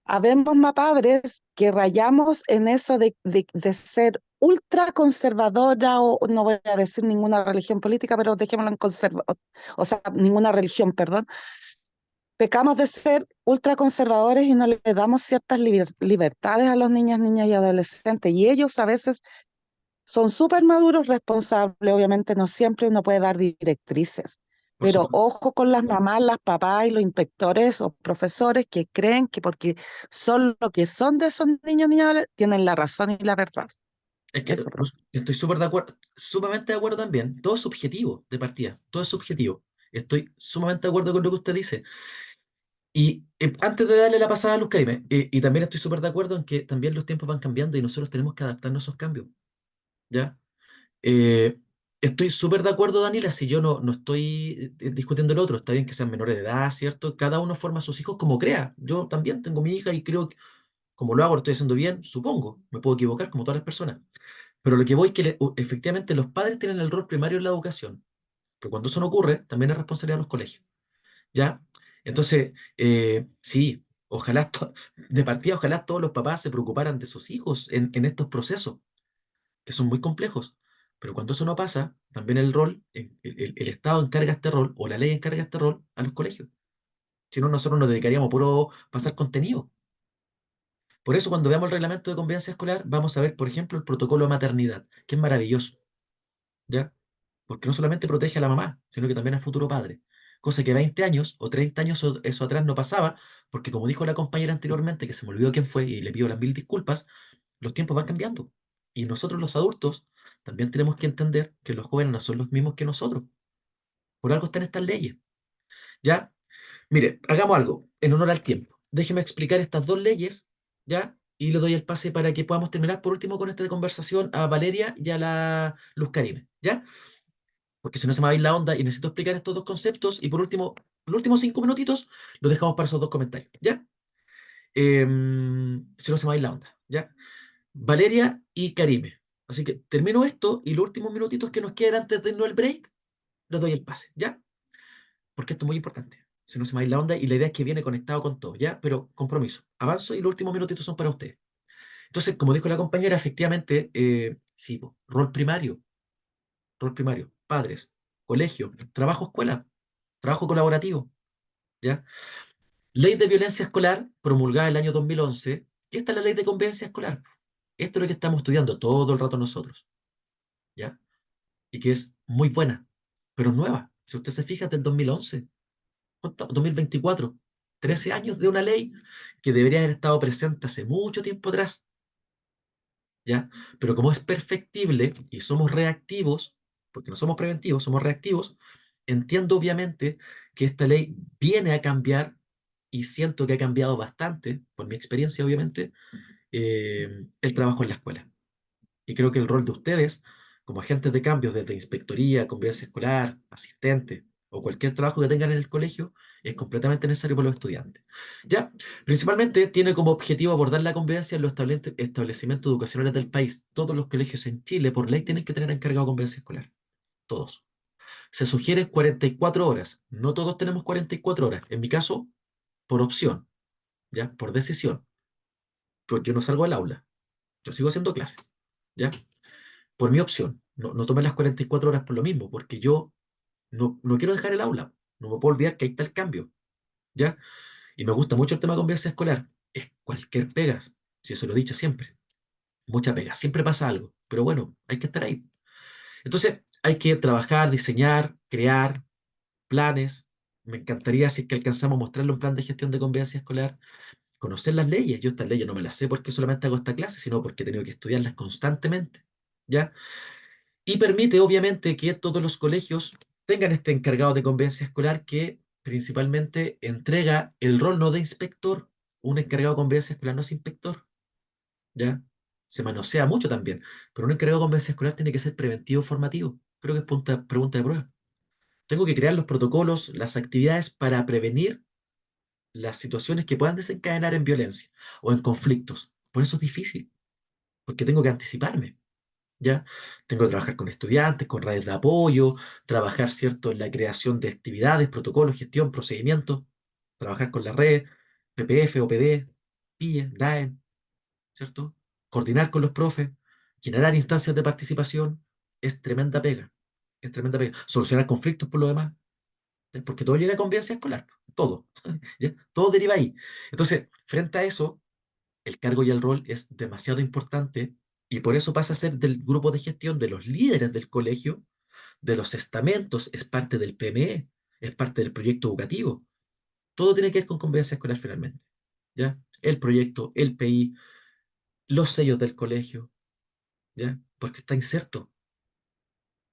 habemos más padres que rayamos en eso de ser ultra conservadora o no voy a decir ninguna religión política, pero dejémoslo en o sea, ninguna religión, perdón. Pecamos de ser ultraconservadores y no le damos ciertas libertades a los niños, niñas y adolescentes. Y ellos a veces son súper maduros, responsables. Obviamente no siempre uno puede dar directrices. Por Pero supuesto. ojo con las mamás, las papás y los inspectores o profesores que creen que porque son lo que son de esos niños, niñas, tienen la razón y la verdad. Es que Eso, profe. estoy súper de acuerdo, sumamente de acuerdo también. Todo es subjetivo de partida, todo es subjetivo. Estoy sumamente de acuerdo con lo que usted dice. Y antes de darle la pasada a Luz Karime, y también estoy súper de acuerdo en que también los tiempos van cambiando y nosotros tenemos que adaptarnos a esos cambios, ¿ya? Eh, Estoy súper de acuerdo, Daniela, si yo no estoy discutiendo el otro, está bien que sean menores de edad, ¿cierto? Cada uno forma a sus hijos como crea. Yo también tengo mi hija y creo que como lo hago, lo estoy haciendo bien, supongo, me puedo equivocar como todas las personas. Pero lo que voy es que efectivamente los padres tienen el rol primario en la educación, pero cuando eso no ocurre, también es responsabilidad de los colegios, ¿ya? Entonces, sí, ojalá, de partida, ojalá todos los papás se preocuparan de sus hijos en estos procesos, que son muy complejos. Pero cuando eso no pasa, también el rol, el Estado encarga este rol, o la ley encarga este rol a los colegios. Si no, nosotros nos dedicaríamos a puro pasar contenido. Por eso, cuando veamos el reglamento de convivencia escolar, vamos a ver, por ejemplo, el protocolo de maternidad, que es maravilloso, ¿ya? Porque no solamente protege a la mamá, sino que también al futuro padre. Cosa que 20 años o 30 años eso atrás no pasaba, porque como dijo la compañera anteriormente, que se me olvidó quién fue y le pido las mil disculpas, los tiempos van cambiando. Y nosotros los adultos también tenemos que entender que los jóvenes no son los mismos que nosotros. Por algo están estas leyes, ¿ya? Mire, hagamos algo, en honor al tiempo. Déjeme explicar estas dos leyes, ¿ya? Y le doy el pase para que podamos terminar por último con esta conversación a Valeria y a la Luz Karime, ¿ya? Porque si no se me va a ir la onda y necesito explicar estos dos conceptos y por último, los últimos 5 minutitos los dejamos para esos dos comentarios, ¿ya? Si no se me va a ir la onda, ¿ya? Valeria y Karime. Así que termino esto y los últimos minutitos que nos quedan antes de irnos al break, les doy el pase, ¿ya? Porque esto es muy importante. Si no se me va a ir la onda y la idea es que viene conectado con todo, ¿ya? Pero compromiso, avanzo y los últimos minutitos son para ustedes. Entonces, como dijo la compañera, efectivamente, sí, po, rol primario, padres, colegio, trabajo escuela, trabajo colaborativo, ¿ya? Ley de violencia escolar promulgada el año 2011, y esta es la ley de convivencia escolar. Esto es lo que estamos estudiando todo el rato nosotros, ¿ya? Y que es muy buena, pero nueva. Si usted se fija, es del 2011. 2024, 13 años de una ley que debería haber estado presente hace mucho tiempo atrás, ¿ya? Pero como es perfectible y somos reactivos, porque no somos preventivos, somos reactivos, entiendo obviamente que esta ley viene a cambiar y siento que ha cambiado bastante, por mi experiencia obviamente, el trabajo en la escuela. Y creo que el rol de ustedes, como agentes de cambio, desde inspectoría, convivencia escolar, asistente o cualquier trabajo que tengan en el colegio, es completamente necesario para los estudiantes. Ya, principalmente tiene como objetivo abordar la convivencia en los establecimientos educacionales del país. Todos los colegios en Chile, por ley, tienen que tener encargado convivencia escolar. Todos. Se sugieren 44 horas. No todos tenemos 44 horas. En mi caso, por opción, ¿ya? Por decisión. Pues yo no salgo del aula. Yo sigo haciendo clase. ¿Ya? Por mi opción. No tomé las 44 horas por lo mismo, porque yo no quiero dejar el aula. No me puedo olvidar que ahí está el cambio, ¿ya? Y me gusta mucho el tema de convivencia escolar. Es cualquier pega, si eso lo he dicho siempre. mucha pega. Siempre pasa algo, pero bueno, hay que estar ahí. Entonces, hay que trabajar, diseñar, crear planes. Me encantaría, si es que alcanzamos a mostrarle un plan de gestión de convivencia escolar, conocer las leyes. Yo estas leyes no me las sé porque solamente hago esta clase, sino porque he tenido que estudiarlas constantemente, ¿ya? Y permite, obviamente, que todos los colegios tengan este encargado de convivencia escolar que principalmente entrega el rol no de inspector. Un encargado de convivencia escolar no es inspector, ¿ya? Se manosea mucho también, pero un encargado de convivencia escolar tiene que ser preventivo formativo. Creo que es pregunta de prueba. Tengo que crear los protocolos, las actividades para prevenir las situaciones que puedan desencadenar en violencia o en conflictos. Por eso es difícil, porque tengo que anticiparme. ¿Ya? Tengo que trabajar con estudiantes, con redes de apoyo, trabajar, ¿cierto?, en la creación de actividades, protocolos, gestión, procedimientos, trabajar con la red, PPF, OPD, PIE, DAEM, ¿cierto? Coordinar con los profes, generar instancias de participación, es tremenda pega, es tremenda pega. Solucionar conflictos por lo demás, porque todo llega a convivencia escolar, todo, ¿ya? Todo deriva ahí. Entonces, frente a eso, el cargo y el rol es demasiado importante y por eso pasa a ser del grupo de gestión de los líderes del colegio, de los estamentos, es parte del PME, es parte del proyecto educativo. Todo tiene que ver con convivencia escolar finalmente, ¿ya? El proyecto, el PI, los sellos del colegio, ¿ya? Porque está inserto,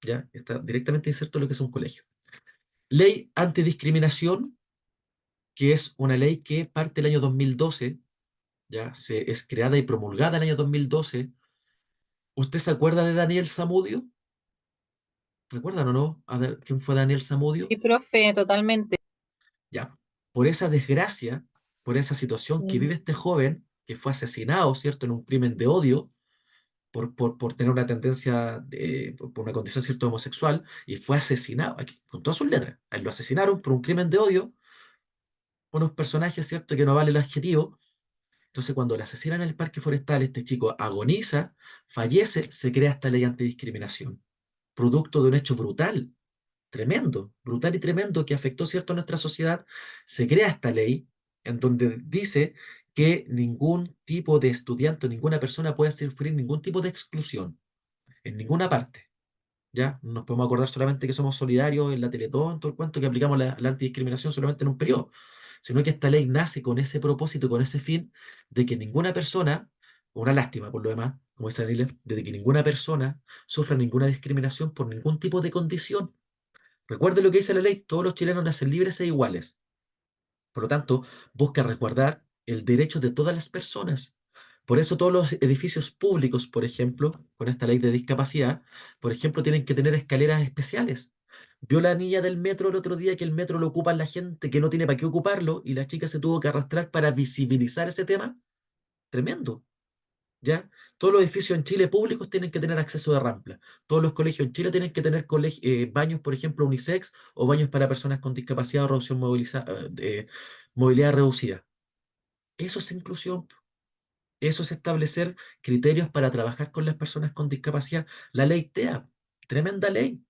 ¿ya? Está directamente inserto en lo que es un colegio. Ley antidiscriminación, que es una ley que parte del año 2012, ¿ya? Es creada y promulgada el año 2012. ¿Usted se acuerda de Daniel Zamudio? ¿Recuerdan o no? A ver, ¿quién fue Daniel Zamudio? Sí, profe, totalmente. Ya, por esa desgracia, por esa situación que Sí. vive este joven, que fue asesinado, ¿cierto?, en un crimen de odio, por tener una tendencia, por una condición, ¿cierto?, homosexual, y fue asesinado, aquí, con todas sus letras. A él lo asesinaron por un crimen de odio, unos personajes, ¿cierto?, que no vale el adjetivo. Entonces, cuando le asesinan en el parque forestal, este chico agoniza, fallece, se crea esta ley antidiscriminación, producto de un hecho brutal, tremendo, brutal y tremendo que afectó, ¿cierto?, a nuestra sociedad. Se crea esta ley en donde dice que ningún tipo de estudiante, ninguna persona puede sufrir ningún tipo de exclusión en ninguna parte. ¿Ya? No nos podemos acordar solamente que somos solidarios en la Teletón, todo el cuento, que aplicamos la antidiscriminación solamente en un periodo, sino que esta ley nace con ese propósito, con ese fin, de que ninguna persona, una lástima por lo demás, como dice Daniel, de que ninguna persona sufra ninguna discriminación por ningún tipo de condición. Recuerde lo que dice la ley, todos los chilenos nacen libres e iguales. Por lo tanto, busca resguardar el derecho de todas las personas. Por eso todos los edificios públicos, por ejemplo, con esta ley de discapacidad, por ejemplo, tienen que tener escaleras especiales. Vio la niña del metro el otro día que el metro lo ocupa la gente que no tiene para qué ocuparlo y la chica se tuvo que arrastrar para visibilizar ese tema. Tremendo. ¿Ya? Todos los edificios en Chile públicos tienen que tener acceso de rampa. Todos los colegios en Chile tienen que tener baños, por ejemplo, unisex o baños para personas con discapacidad o reducción de movilidad reducida. Eso es inclusión. Eso es establecer criterios para trabajar con las personas con discapacidad. La ley TEA, tremenda ley,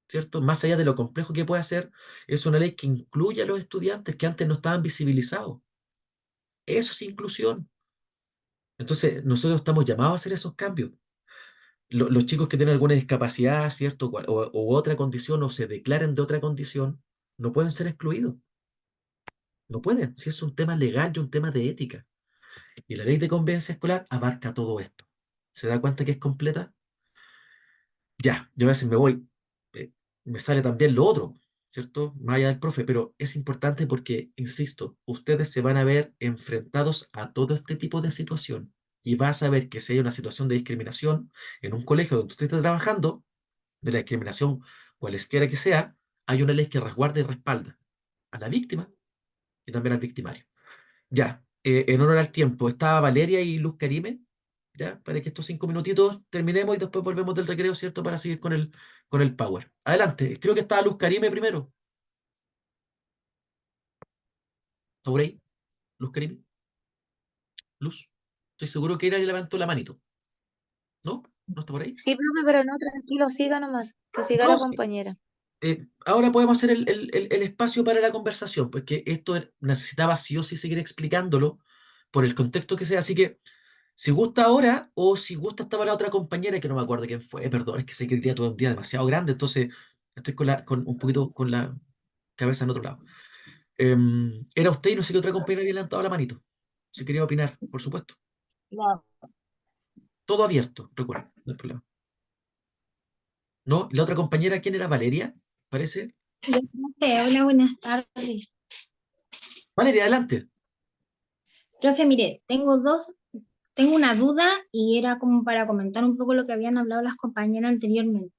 ¿cierto? Más allá de lo complejo que puede ser, es una ley que incluye a los estudiantes que antes no estaban visibilizados. Eso es inclusión. Entonces, nosotros estamos llamados a hacer esos cambios. Los chicos que tienen alguna discapacidad, ¿cierto? O otra condición o se declaren de otra condición, no pueden ser excluidos. No pueden, si es un tema legal y un tema de ética. Y la ley de convivencia escolar abarca todo esto. ¿Se da cuenta que es completa? Ya, yo a veces me voy, me sale también lo otro, ¿cierto? Más allá del profe, pero es importante porque, insisto, ustedes se van a ver enfrentados a todo este tipo de situación. Y vas a ver que si hay una situación de discriminación en un colegio donde usted está trabajando, de la discriminación, cualesquiera que sea, hay una ley que resguarda y respalda a la víctima y también al victimario. Ya, en honor al tiempo, está Valeria y Luz Karime, ya, para que estos 5 minutitos terminemos y después volvemos del recreo, ¿cierto? Para seguir con el power. Adelante, creo que estaba Luz Karime primero. ¿Está por ahí? Luz Karime. Luz. Estoy seguro que era y levantó la manito. ¿No? ¿No está por ahí? Sí, profe, pero no, tranquilo, siga nomás, que siga la No, sí. compañera. Ahora podemos hacer el espacio para la conversación, pues que esto necesitaba sí o sí seguir explicándolo por el contexto que sea. Así que Si gusta ahora o si gusta estaba la otra compañera que no me acuerdo quién fue, perdón, es que sé que el día tuve un día demasiado grande, entonces estoy con un poquito con la cabeza en otro lado. Era usted y no sé qué otra compañera había levantado la manito. Si quería opinar, por supuesto. No. Todo abierto, recuerdo, no hay problema. ¿No? ¿La otra compañera quién era? ¿Valeria? Parece. Profe, hola, buenas tardes. Valeria, adelante. Profe, mire, tengo una duda y era como para comentar un poco lo que habían hablado las compañeras anteriormente.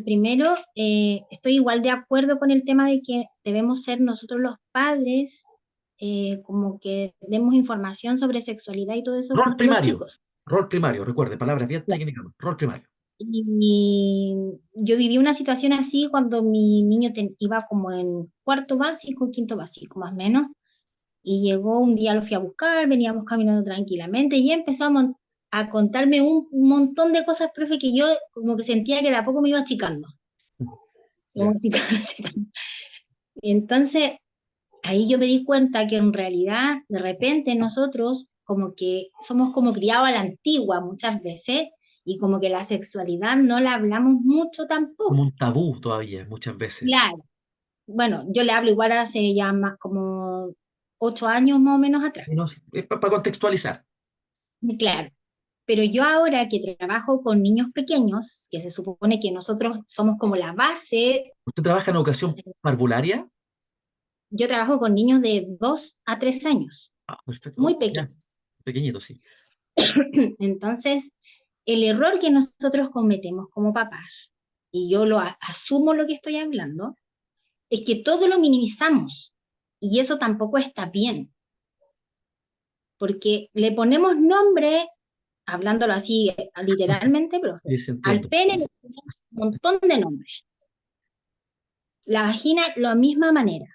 Primero, estoy igual de acuerdo con el tema de que debemos ser nosotros los padres, como que demos información sobre sexualidad y todo eso Rol a los primario. chicos. Rol primario, recuerde, palabras bien técnicas. Rol primario. Y yo viví una situación así cuando mi niño iba como en cuarto básico, quinto básico, más o menos. Y llegó un día, lo fui a buscar, veníamos caminando tranquilamente y empezó a contarme un montón de cosas, profe, que yo como que sentía que de a poco me iba achicando. Como Ya. que se iba achicando. Y entonces ahí yo me di cuenta que en realidad de repente nosotros como que somos como criados a la antigua muchas veces y como que la sexualidad no la hablamos mucho Como tampoco. un tabú todavía, muchas veces. Claro, bueno, yo le hablo igual hace ya más como 8 años más o menos atrás. No, sí, es para contextualizar. Claro. Pero yo ahora que trabajo con niños pequeños, que se supone que nosotros somos como la base, ¿Usted trabaja en educación parvularia? yo trabajo con niños de 2 a 3 años, Ah, perfecto. muy Oh, ya, pequeños. pequeñito, sí. Entonces, el error que nosotros cometemos como papás, y yo asumo lo que estoy hablando, es que todo lo minimizamos. Y eso tampoco está bien, porque le ponemos nombre, hablándolo así literalmente, profe, Sí, sí, al entiendo. pene le ponemos un montón de nombres. La vagina, la misma manera.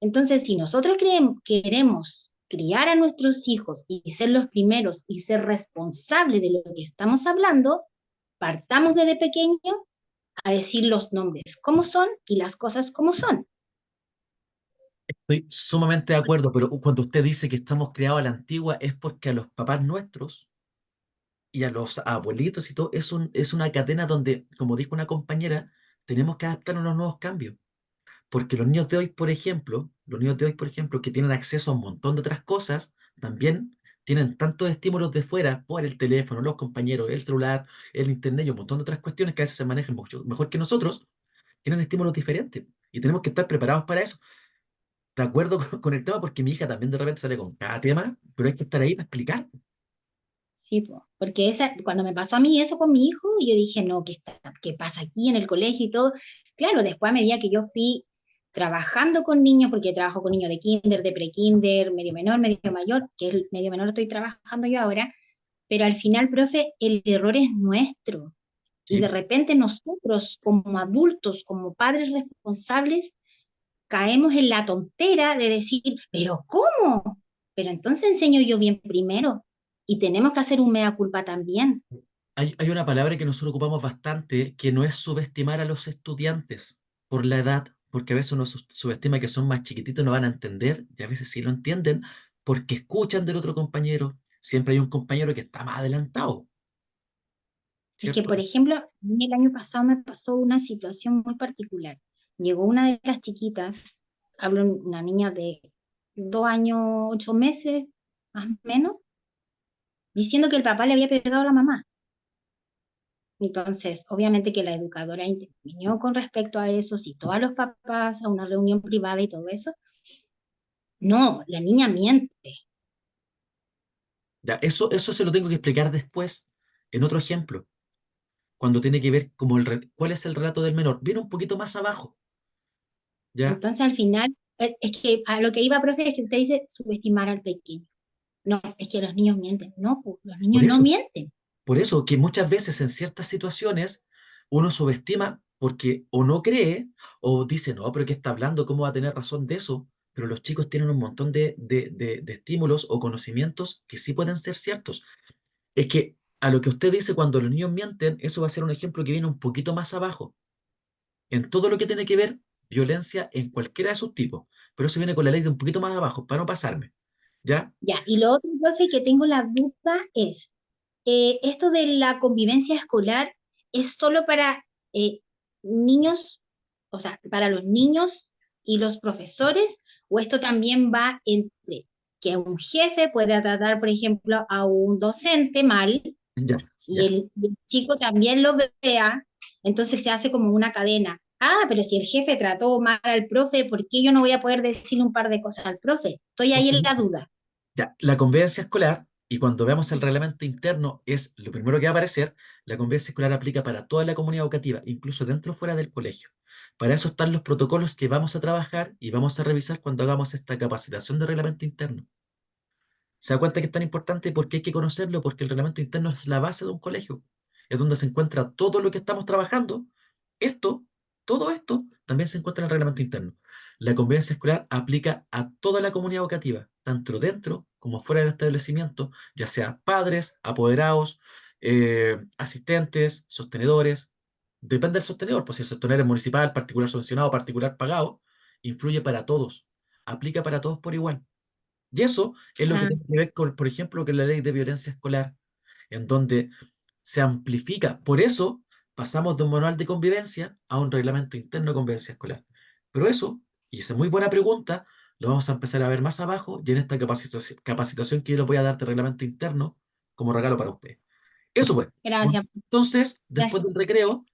Entonces, si nosotros queremos criar a nuestros hijos y ser los primeros y ser responsables de lo que estamos hablando, partamos desde pequeño a decir los nombres como son y las cosas como son. Estoy sumamente de acuerdo, pero cuando usted dice que estamos criados a la antigua es porque a los papás nuestros y a los abuelitos y todo es una cadena donde, como dijo una compañera, tenemos que adaptarnos a los nuevos cambios. Porque los niños de hoy, por ejemplo, los niños de hoy, por ejemplo, que tienen acceso a un montón de otras cosas, también tienen tantos estímulos de fuera por el teléfono, los compañeros, el celular, el internet y un montón de otras cuestiones que a veces se manejan mucho mejor que nosotros, tienen estímulos diferentes y tenemos que estar preparados para eso. De acuerdo con el tema, porque mi hija también de repente sale con cada tema, pero hay que estar ahí para explicar. Sí, porque cuando me pasó a mí eso con mi hijo, yo dije, no, ¿qué pasa aquí en el colegio y todo? Claro, después a medida que yo fui trabajando con niños, porque trabajo con niños de kinder, de prekinder, medio menor, medio mayor, que el medio menor estoy trabajando yo ahora, pero al final, profe, el error es nuestro. Y de Sí. repente nosotros, como adultos, como padres responsables, caemos en la tontera de decir, pero ¿cómo? Pero entonces enseño yo bien primero. Y tenemos que hacer un mea culpa también. Hay una palabra que nosotros ocupamos bastante, que no es subestimar a los estudiantes por la edad, porque a veces uno subestima que son más chiquititos, no van a entender, y a veces sí lo entienden, porque escuchan del otro compañero. Siempre hay un compañero que está más adelantado, Es que, ¿cierto? por ejemplo, a mí el año pasado me pasó una situación muy particular. Llegó una de las chiquitas, hablo de una niña de 2 años, 8 meses, más o menos, diciendo que el papá le había pegado a la mamá. Entonces, obviamente que la educadora intervino con respecto a eso, citó a los papás a una reunión privada y todo eso. No, la niña miente. Ya, eso se lo tengo que explicar después, en otro ejemplo, cuando tiene que ver como cuál es el relato del menor. Viene un poquito más abajo, ¿ya? Entonces, al final, es que a lo que iba, profe, es que usted dice subestimar al pequeño. No, es que los niños mienten. No, pues, los Por niños no eso. mienten. Por eso que muchas veces en ciertas situaciones uno subestima porque o no cree o dice, no, pero ¿qué está hablando? ¿Cómo va a tener razón de eso? Pero los chicos tienen un montón de estímulos o conocimientos que sí pueden ser ciertos. Es que a lo que usted dice cuando los niños mienten, eso va a ser un ejemplo que viene un poquito más abajo. En todo lo que tiene que ver violencia en cualquiera de sus tipos. Pero eso viene con la ley de un poquito más abajo, para no pasarme. ¿Ya? Ya, y lo otro, profe, que tengo la duda es, esto de la convivencia escolar es solo para niños, o sea, para los niños y los profesores, o esto también va entre que un jefe puede tratar, por ejemplo, a un docente mal Ya, y ya. el chico también lo vea, entonces se hace como una cadena. Ah, pero si el jefe trató mal al profe, ¿por qué yo no voy a poder decir un par de cosas al profe? Estoy ahí en la duda. Ya, la convivencia escolar, y cuando veamos el reglamento interno, es lo primero que va a aparecer, la convivencia escolar aplica para toda la comunidad educativa, incluso dentro o fuera del colegio. Para eso están los protocolos que vamos a trabajar y vamos a revisar cuando hagamos esta capacitación de reglamento interno. ¿Se da cuenta que es tan importante? Porque hay que conocerlo, porque el reglamento interno es la base de un colegio. Es donde se encuentra todo lo que estamos trabajando. Esto, todo esto, también se encuentra en el reglamento interno. La convivencia escolar aplica a toda la comunidad educativa, tanto dentro como fuera del establecimiento, ya sea padres, apoderados, asistentes, sostenedores. Depende del sostenedor, pues si el sostenedor es municipal, particular subvencionado, particular pagado, influye para todos. Aplica para todos por igual. Y eso es lo que Ah, tiene que ver con, por ejemplo, con la ley de violencia escolar, en donde se amplifica. Por eso pasamos de un manual de convivencia a un reglamento interno de convivencia escolar. Pero eso, y esa es muy buena pregunta, lo vamos a empezar a ver más abajo y en esta capacitación que yo les voy a dar de reglamento interno como regalo para ustedes. Eso pues. gracias. Entonces, después Gracias. del recreo,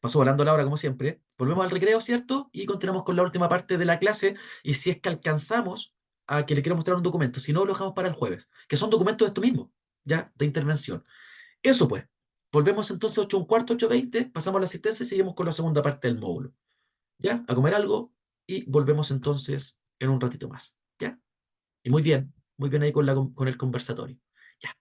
pasó volando la hora como siempre, volvemos al recreo, ¿cierto? Y continuamos con la última parte de la clase. Y si es que alcanzamos a que le quiero mostrar un documento, si no, lo dejamos para el jueves, que son documentos de esto mismo, ¿ya? De intervención. Eso pues. Volvemos entonces 8:15, 8:20, pasamos a la asistencia y seguimos con la segunda parte del módulo, ¿ya? A comer algo y volvemos entonces en un ratito más, ¿ya? Y muy bien ahí con, con el conversatorio. Ya.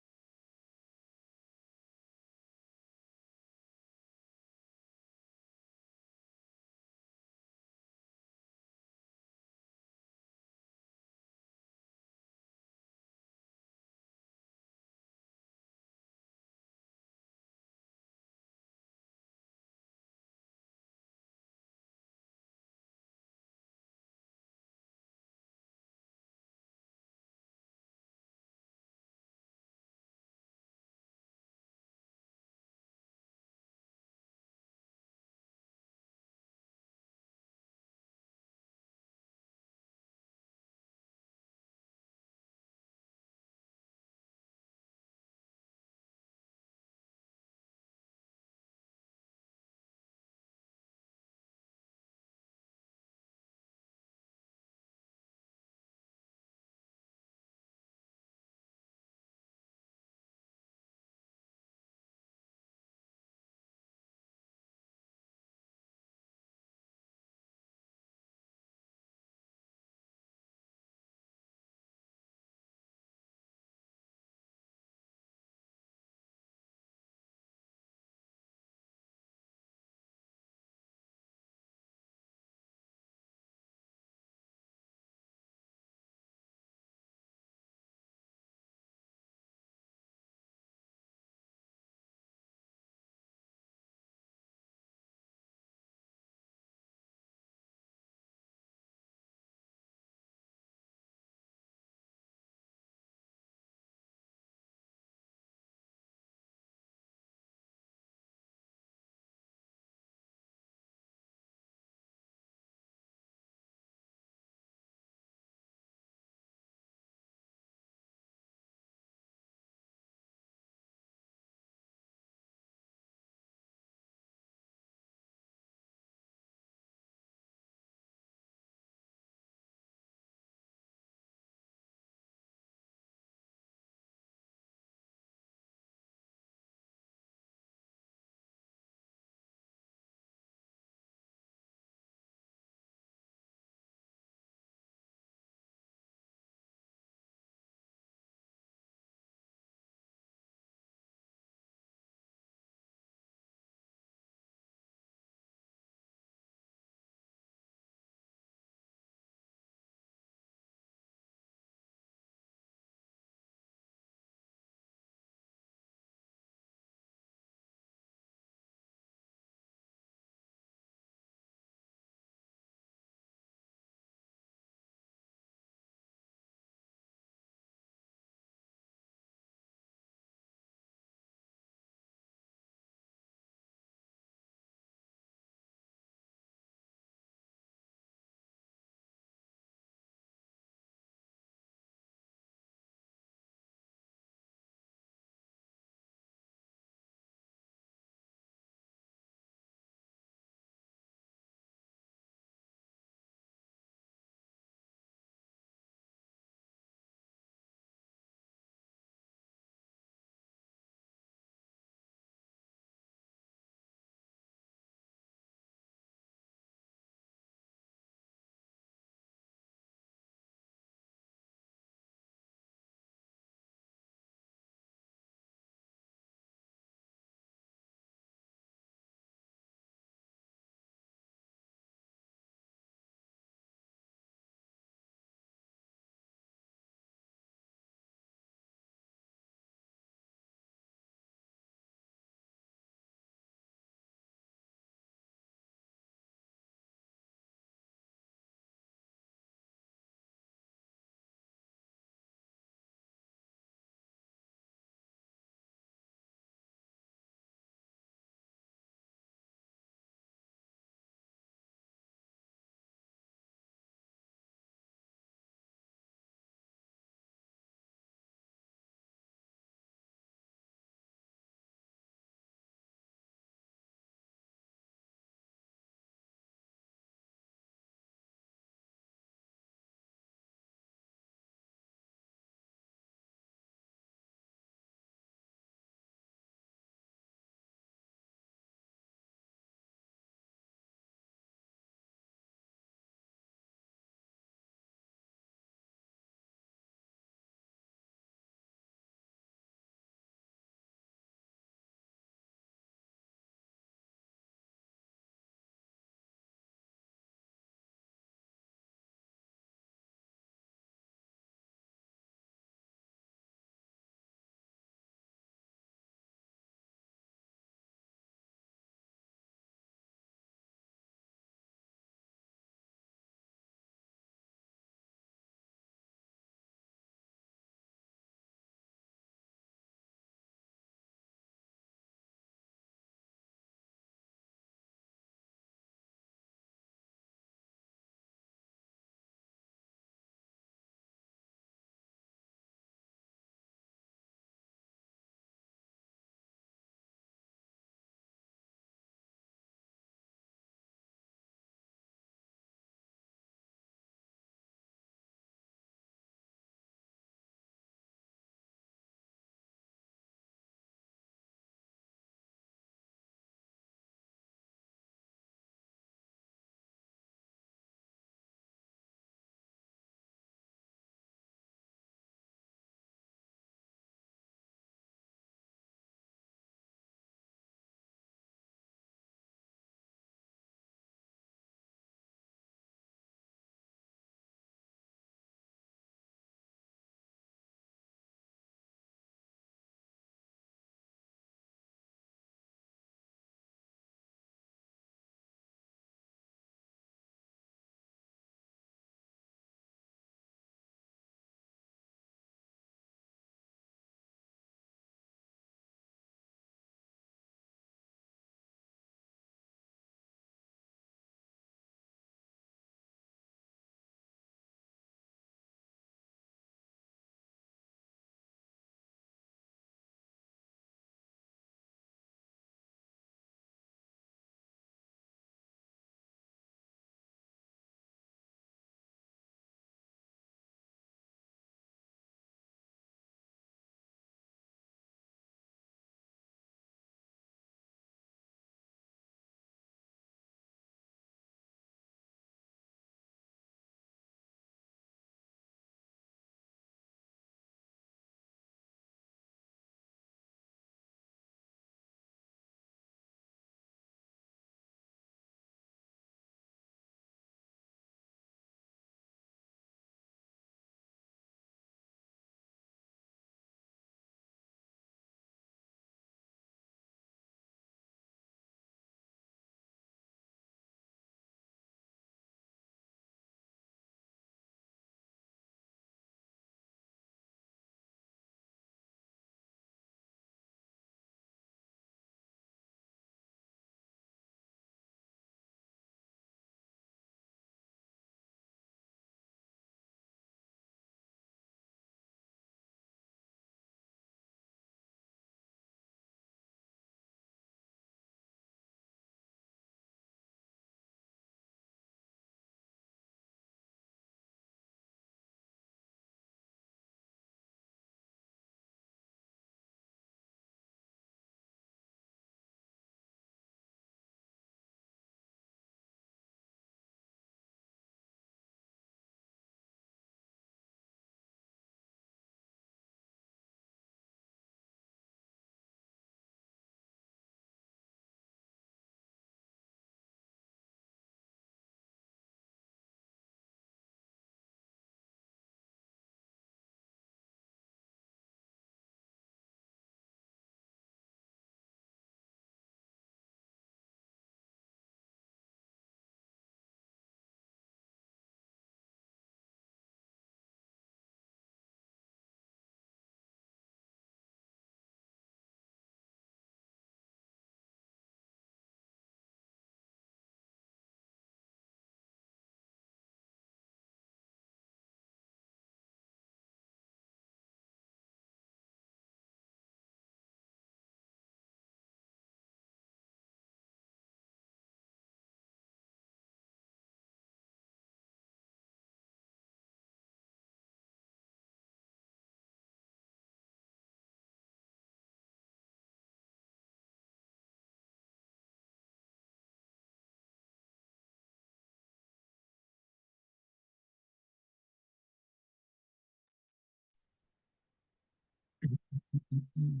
mm.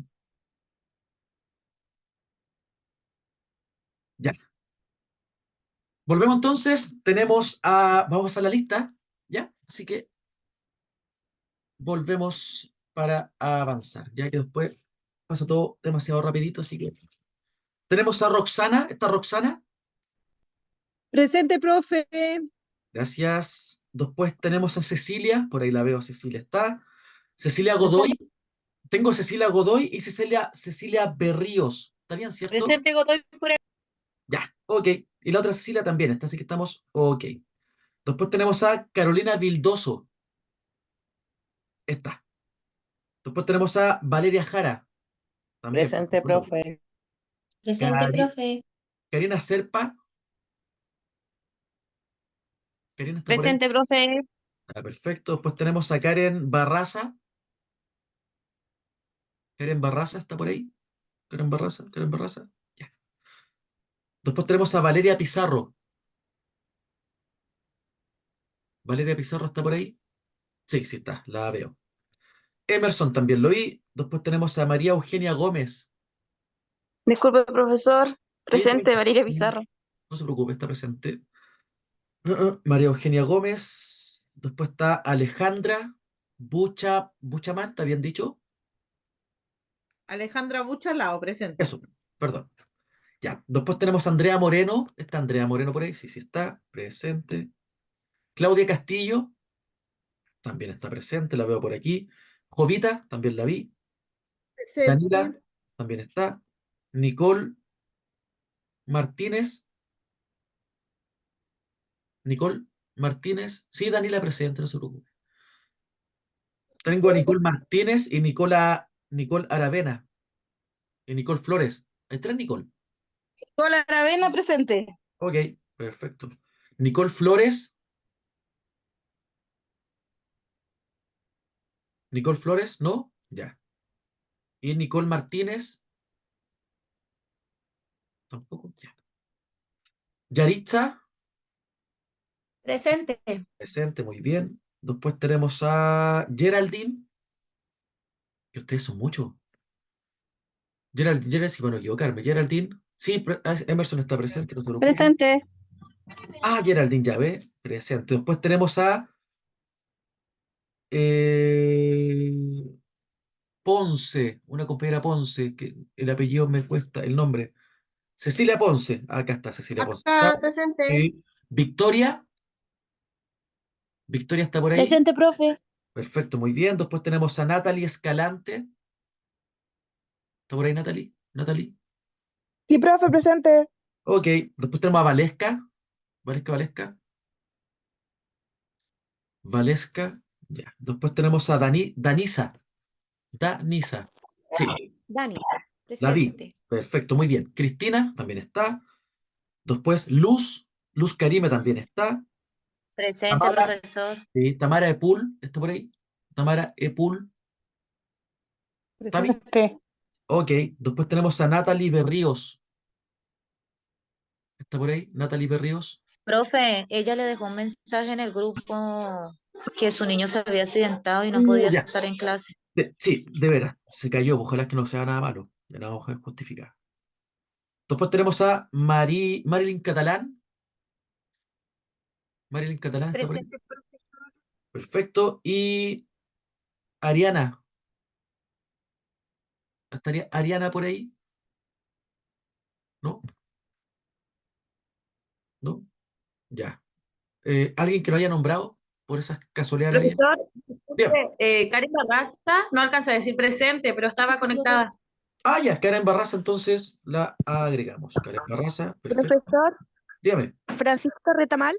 Ya. Volvemos entonces. Vamos a la lista, ¿ya? Así que volvemos para avanzar, ya que después pasa todo demasiado rapidito, así que tenemos a Roxana. ¿Está Roxana? Presente, profe. Gracias. Después tenemos a Cecilia, por ahí la veo, Cecilia está. Cecilia Godoy. Tengo a Cecilia Godoy y Cecilia Berríos. ¿Está bien, cierto? Presente, Godoy, por ahí. Ya, ok. Y la otra Cecilia también está, así que estamos ok. Después tenemos a Carolina Vildoso. Está. Después tenemos a Valeria Jara. También. Presente, profe. Presente, Cari- profe. Karina Serpa. Karina está por ahí. Presente, profe. Ah, perfecto. Después tenemos a Karen Barraza. Karen Barraza está por ahí. Karen Barraza, Karen Barraza. Ya. Después tenemos a Valeria Pizarro. Valeria Pizarro está por ahí. Sí, sí está, la veo. Emerson también lo vi. Después tenemos a María Eugenia Gómez. Disculpe, profesor. Sí, está Presente, Valeria Pizarro. no se preocupe, está presente. María Eugenia Gómez. Después está Alejandra Buchaman, ¿está bien dicho? Alejandra Buchalao, presente. Eso, perdón. Ya. Después tenemos a Andrea Moreno. ¿Está Andrea Moreno por ahí? Sí, sí está presente. Claudia Castillo también está presente, la veo por aquí. Jovita, también la vi. Danila, Presente. también está. Nicole Martínez. Nicole Martínez. Sí, Danila presente, no se preocupe. Tengo a Nicole Martínez y Nicole Aravena. Y Nicole Flores. Hay tres Nicole. Hola, Aravena, presente. Ok, perfecto. Nicole Flores. Nicole Flores, ¿no? Ya. Y Nicole Martínez. Tampoco. Ya. Yaritza. Presente. Presente, muy bien. Después tenemos a Geraldine. Que ustedes son muchos. Geraldine, si van a equivocarme. Geraldine. Sí, Emerson está presente, no se preocupe. Presente. Ah, Geraldine, ya ve. Presente. Después tenemos a eh, Ponce, una compañera Ponce, que el apellido me cuesta, el nombre. Cecilia Ponce. Acá está Cecilia Ponce. Acá, presente. Victoria. Victoria está por ahí. Presente, profe. Perfecto, muy bien. Después tenemos a Natalie Escalante. ¿Está por ahí Natalie? Natalie. Sí, profe, presente. Ok. Después tenemos a Valesca. Valesca, Valesca. Valesca. Ya. Después tenemos a Danisa. Danisa. Sí, Dani, la vi. presente. Perfecto, muy bien. Cristina también está. Después Luz. Luz Karime también está. Presente, Tamara, profesor. sí, Tamara Epul está por ahí. Tamara Epul. ¿Está bien? Presente. Ok. Después tenemos a Natalie Berríos. ¿Está por ahí? Natalie Berríos. Profe, ella le dejó un mensaje en el grupo que su niño se había accidentado y no podía Ya. estar en clase. Sí, de veras. Se cayó. Ojalá que no sea nada malo. Ya la vamos a justificar. Después tenemos a Marilyn Catalán. Marilyn Catalán está por ahí. Presente, profesor. Perfecto. Y Ariana. ¿Estaría Ariana por ahí? ¿No? ¿No? Ya. ¿Alguien que lo haya nombrado? Por esas casualidades lo haya. Profesor, Bien. Karen Barraza no alcanza a decir presente, pero estaba conectada. Ah, ya. Karen Barraza, entonces la agregamos. Karen Barraza, perfecto. Profesor, Dígame. Francisco Retamal.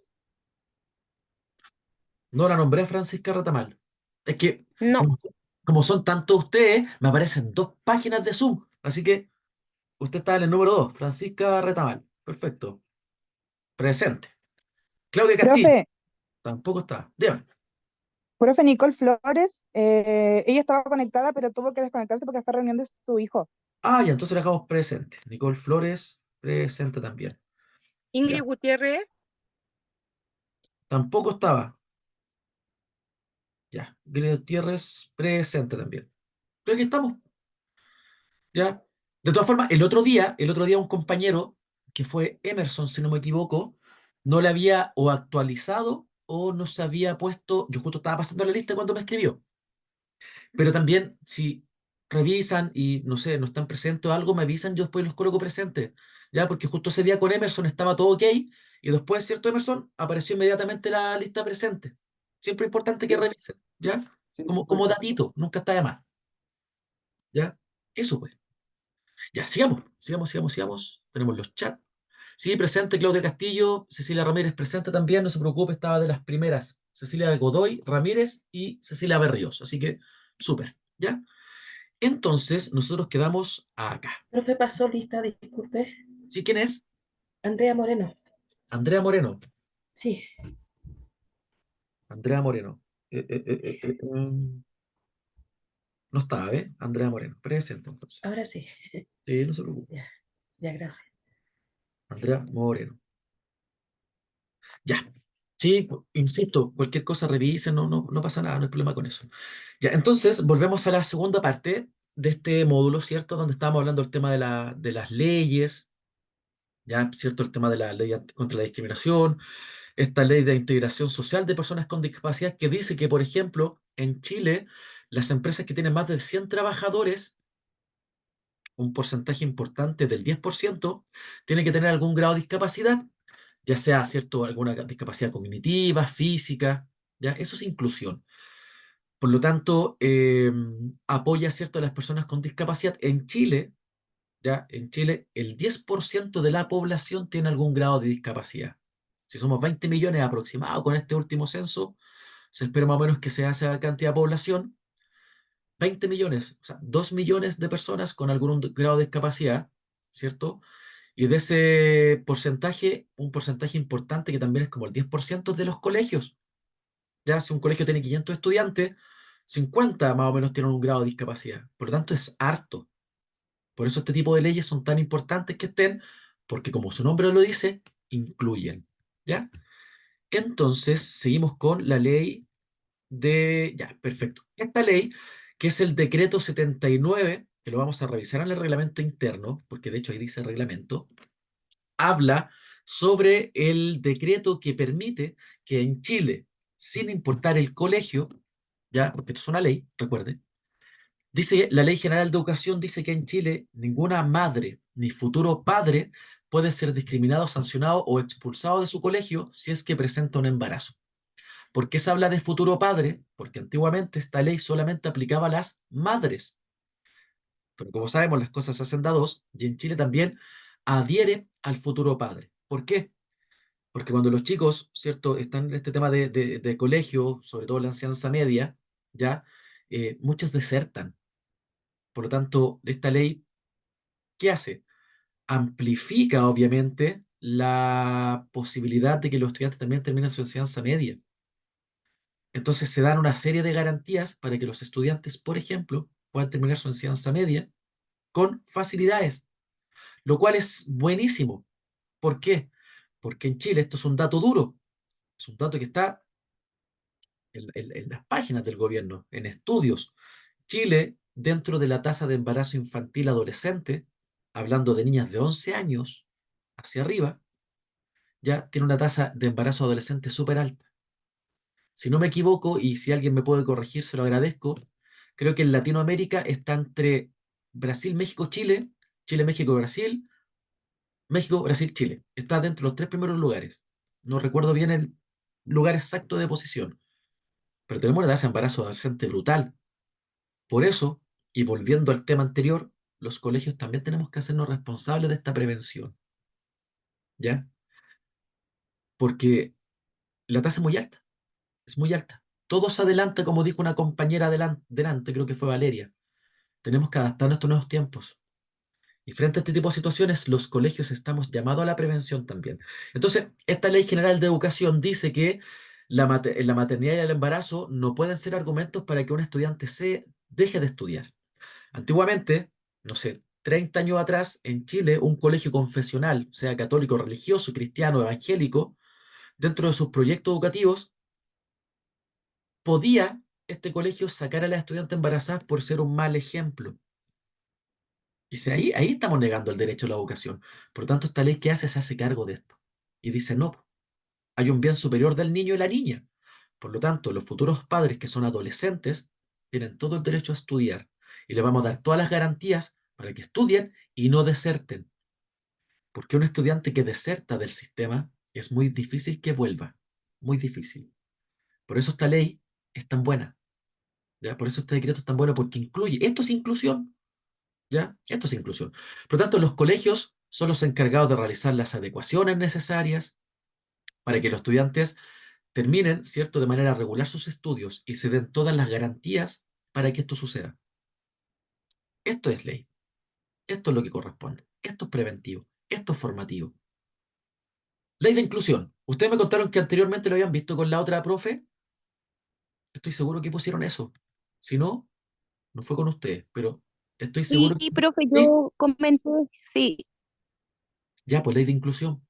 No la nombré a Francisca Retamal. Es que, No. como son tantos ustedes, me aparecen dos páginas de Zoom. Así que usted está en el número 2, Francisca Retamal. Perfecto. Presente. Claudia Castillo. Profe, Tampoco está. Dígame. profe Nicole Flores, ella estaba conectada, pero tuvo que desconectarse porque fue a reunión de su hijo. Ah, ya, entonces la dejamos presente. Nicole Flores, presente también. Ingrid Ya. Gutiérrez. Tampoco estaba. Ya. Gutiérrez, presente también. Creo que estamos. ¿Ya? De todas formas, el otro día un compañero, que fue Emerson, si no me equivoco, no le había o actualizado o no se había puesto, yo justo estaba pasando la lista cuando me escribió, pero también si revisan y no sé, no están presentes o algo, me avisan, yo después los coloco presentes, ¿ya? Porque justo ese día con Emerson estaba todo ok y después, ¿cierto, Emerson? Apareció inmediatamente la lista presente. Siempre es importante que Sí, revisen, ¿ya? sí, Como perfecto. datito, nunca está de más, ¿ya? Eso pues. Ya, sigamos. Tenemos los chats. Sí, presente Claudia Castillo, Cecilia Ramírez presente también, no se preocupe, estaba de las primeras. Cecilia Godoy, Ramírez y Cecilia Berríos. Así que, súper, ¿ya? Entonces, nosotros quedamos acá. Profe, pasó lista, disculpe. ¿Sí? ¿Quién es? Andrea Moreno. Andrea Moreno. Sí, Andrea Moreno. No estaba, ¿eh? Andrea Moreno. Presente, entonces. ahora sí. Sí, no se preocupe. Ya, ya, gracias. Andrea Moreno. Ya. Sí, insisto, cualquier cosa revisen, no pasa nada, no hay problema con eso. Ya, entonces volvemos a la segunda parte de este módulo, ¿cierto? Donde estábamos hablando del tema de las leyes, ¿ya? ¿Cierto? El tema de la ley contra la discriminación, esta ley de integración social de personas con discapacidad que dice que, por ejemplo, en Chile, las empresas que tienen más de 100 trabajadores, un porcentaje importante del 10%, tiene que tener algún grado de discapacidad, ya sea, ¿cierto? Alguna discapacidad cognitiva, física, ¿ya? Eso es inclusión. Por lo tanto, apoya, ¿cierto?, a las personas con discapacidad. En Chile, ¿ya? En Chile, el 10% de la población tiene algún grado de discapacidad. Si somos 20 millones aproximados con este último censo, se espera más o menos que sea esa cantidad de población. 20 millones, o sea, 2 millones de personas con algún grado de discapacidad, ¿cierto? Y de ese porcentaje, un porcentaje importante que también es como el 10% de los colegios. Ya si un colegio tiene 500 estudiantes, 50 más o menos tienen un grado de discapacidad. Por lo tanto, es harto. Por eso este tipo de leyes son tan importantes que estén, porque como su nombre lo dice, incluyen. ¿Ya? Entonces, seguimos con la ley de... Ya, perfecto. Esta ley, que es el decreto 79, que lo vamos a revisar en el reglamento interno, porque de hecho ahí dice reglamento, habla sobre el decreto que permite que en Chile, sin importar el colegio, ya, porque esto es una ley, recuerde, dice, la Ley General de Educación dice que en Chile ninguna madre ni futuro padre puede ser discriminado, sancionado o expulsado de su colegio si es que presenta un embarazo. ¿Por qué se habla de futuro padre? Porque antiguamente esta ley solamente aplicaba a las madres. Pero como sabemos, las cosas se hacen de a dos y en Chile también adhiere al futuro padre. ¿Por qué? Porque cuando los chicos, ¿cierto?, están en este tema de colegio, sobre todo la enseñanza media, ya, muchos desertan. Por lo tanto, esta ley, ¿qué hace? Amplifica, obviamente, la posibilidad de que los estudiantes también terminen su enseñanza media. Entonces se dan una serie de garantías para que los estudiantes, por ejemplo, puedan terminar su enseñanza media con facilidades, lo cual es buenísimo. ¿Por qué? Porque en Chile esto es un dato duro, es un dato que está en las páginas del gobierno, en estudios. Chile, dentro de la tasa de embarazo infantil adolescente, hablando de niñas de 11 años hacia arriba, ya tiene una tasa de embarazo adolescente súper alta. Si no me equivoco, y si alguien me puede corregir, se lo agradezco, creo que en Latinoamérica está entre Brasil, México, Chile, Chile, México, Brasil, México, Brasil, Chile. Está dentro de los tres primeros lugares. No recuerdo bien el lugar exacto de posición, pero tenemos una tasa de embarazo adolescente brutal. Por eso, y volviendo al tema anterior, los colegios también tenemos que hacernos responsables de esta prevención, ¿ya? Porque la tasa es muy alta. Todo se adelanta, como dijo una compañera delante, creo que fue Valeria. Tenemos que adaptarnos a estos nuevos tiempos. Y frente a este tipo de situaciones, los colegios estamos llamados a la prevención también. Entonces, esta Ley General de Educación dice que la maternidad y el embarazo no pueden ser argumentos para que un estudiante se deje de estudiar. Antiguamente, no sé, 30 años atrás, en Chile, un colegio confesional, sea católico, religioso, cristiano, evangélico, dentro de sus proyectos educativos, podía este colegio sacar a las estudiantes embarazadas por ser un mal ejemplo. Ahí estamos negando el derecho a la educación. Por lo tanto, esta ley, ¿qué hace? Se hace cargo de esto. Y dice, no, hay un bien superior del niño y la niña. Por lo tanto, los futuros padres que son adolescentes tienen todo el derecho a estudiar. Y les vamos a dar todas las garantías para que estudien y no deserten. Porque un estudiante que deserta del sistema es muy difícil que vuelva. Muy difícil. Por eso esta ley es tan buena. ¿Ya? Por eso este decreto es tan bueno, porque incluye. Esto es inclusión. ¿Ya? Esto es inclusión. Por lo tanto, los colegios son los encargados de realizar las adecuaciones necesarias para que los estudiantes terminen, ¿cierto?, de manera regular sus estudios y se den todas las garantías para que esto suceda. Esto es ley. Esto es lo que corresponde. Esto es preventivo. Esto es formativo. Ley de inclusión. Ustedes me contaron que anteriormente lo habían visto con la otra profe. Estoy seguro que pusieron eso. Si no, no fue con ustedes, pero estoy seguro Sí, que... profe, ¿Sí? yo comenté, sí. Ya, pues ley de inclusión.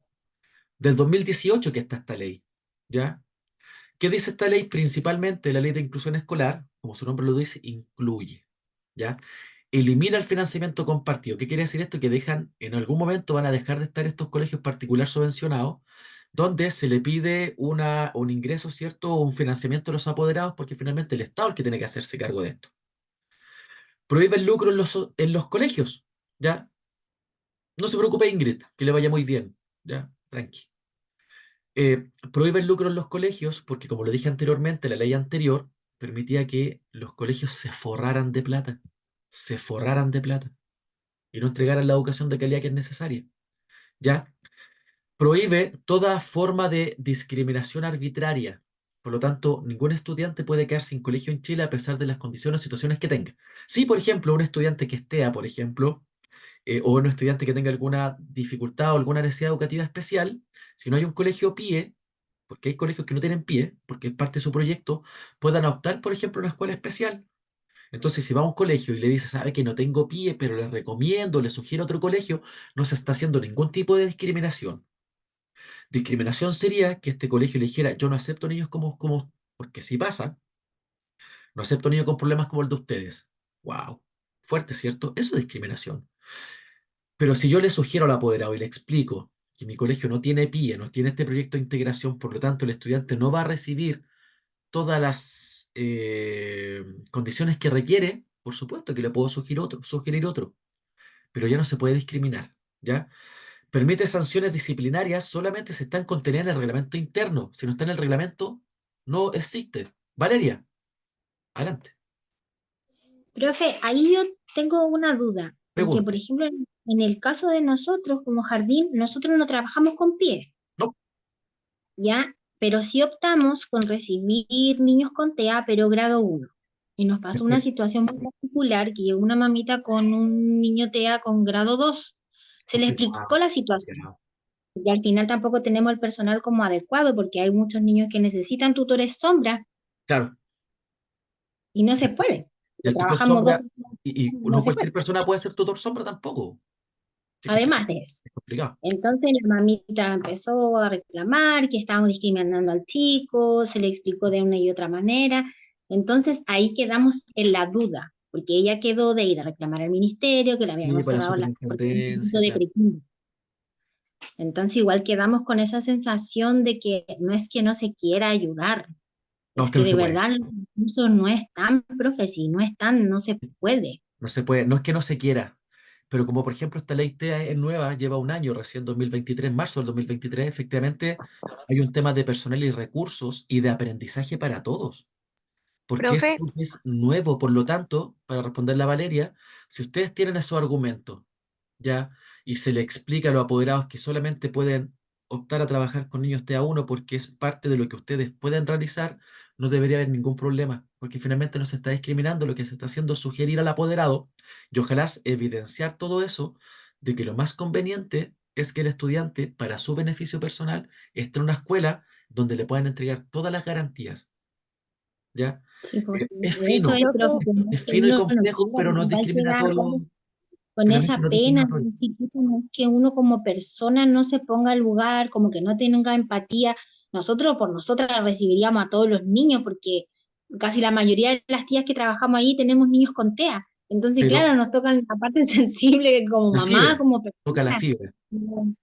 Del 2018 que está esta ley. ¿Ya? ¿Qué dice esta ley? Principalmente la ley de inclusión escolar, como su nombre lo dice, incluye, ¿ya? Elimina el financiamiento compartido. ¿Qué quiere decir esto? Que en algún momento van a dejar de estar estos colegios particular subvencionados, donde se le pide un ingreso, ¿cierto? O un financiamiento a los apoderados, porque finalmente el Estado es el que tiene que hacerse cargo de esto. Prohíbe el lucro en los colegios, ¿ya? No se preocupe, Ingrid, que le vaya muy bien, ¿ya? Tranqui. Prohíbe el lucro en los colegios porque, como lo dije anteriormente, la ley anterior permitía que los colegios se forraran de plata y no entregaran la educación de calidad que es necesaria. ¿Ya? Prohíbe toda forma de discriminación arbitraria. Por lo tanto, ningún estudiante puede quedar sin colegio en Chile a pesar de las condiciones o situaciones que tenga. Si, por ejemplo, un estudiante que estea, por ejemplo, o un estudiante que tenga alguna dificultad o alguna necesidad educativa especial, si no hay un colegio PIE, porque hay colegios que no tienen PIE, porque es parte de su proyecto, puedan optar, por ejemplo, a una escuela especial. Entonces, si va a un colegio y le dice, sabe que no tengo PIE, pero le recomiendo, le sugiero otro colegio, no se está haciendo ningún tipo de discriminación. Discriminación sería que este colegio le dijera, yo no acepto niños porque si pasa, no acepto niños con problemas como el de ustedes. Wow, fuerte, ¿cierto? Eso es discriminación. Pero si yo le sugiero al apoderado y le explico que mi colegio no tiene PIE, no tiene este proyecto de integración, por lo tanto el estudiante no va a recibir todas las condiciones que requiere, por supuesto que le puedo sugerir otro, pero ya no se puede discriminar, ¿ya? Permite sanciones disciplinarias solamente si están contenidas en el reglamento interno. Si no está en el reglamento, no existe. Valeria, adelante. Profe, ahí yo tengo una duda, porque por Pregunte. ejemplo, en el caso de nosotros como jardín, nosotros no trabajamos con pies, No. ¿ya? Pero sí optamos con recibir niños con TEA, pero grado 1. Y nos pasó una situación muy particular, que llegó una mamita con un niño TEA con grado 2. Se le explicó Complicado, la situación. complicado. Y al final tampoco tenemos el personal como adecuado, porque hay muchos niños que necesitan tutores sombra Claro. y no se puede. Y Porque el tutor trabajamos dos sombra, personas, y no no se puede. cualquier persona puede ser tutor sombra tampoco. Es complicado. Además de eso. Es complicado. Entonces la mamita empezó a reclamar que estábamos discriminando al chico, se le explicó de una y otra manera. Entonces ahí quedamos en la duda, porque ella quedó de ir a reclamar al ministerio, que le Y habíamos para la cerrado la porque era un poquito superintendencia, de claro. cretino. Entonces igual quedamos con esa sensación de que no es que no se quiera ayudar, No, es es que que no de se puede. verdad los recursos no están, profe, si no están, no se puede. No se puede. No es que no se quiera. Pero como por ejemplo esta ley TEA es nueva, lleva un año, recién 2023, marzo del 2023, efectivamente hay un tema de personal y recursos y de aprendizaje para todos. Porque Profe, esto es nuevo. Por lo tanto, para responderle a Valeria, si ustedes tienen esos argumentos, ¿ya? Y se le explica a los apoderados que solamente pueden optar a trabajar con niños TA1 porque es parte de lo que ustedes pueden realizar, no debería haber ningún problema, porque finalmente no se está discriminando, lo que se está haciendo es sugerir al apoderado y ojalá evidenciar todo eso, de que lo más conveniente es que el estudiante, para su beneficio personal, esté en una escuela donde le puedan entregar todas las garantías, ¿ya? Sí, por Es eso es, fino, profe, profe, que no es es que fino y uno no complejo, quiera, pero no es igual discriminatorio, con finalmente esa no es pena, discriminatorio. decir, "Pucha, no es que uno como persona no se ponga al lugar, como que no tenga empatía. Nosotros por nosotras recibiríamos a todos los niños, porque casi la mayoría de las tías que trabajamos ahí tenemos niños con TEA. Entonces, Pero claro, nos tocan la parte sensible como la mamá, fibra, como toca la persona. fibra.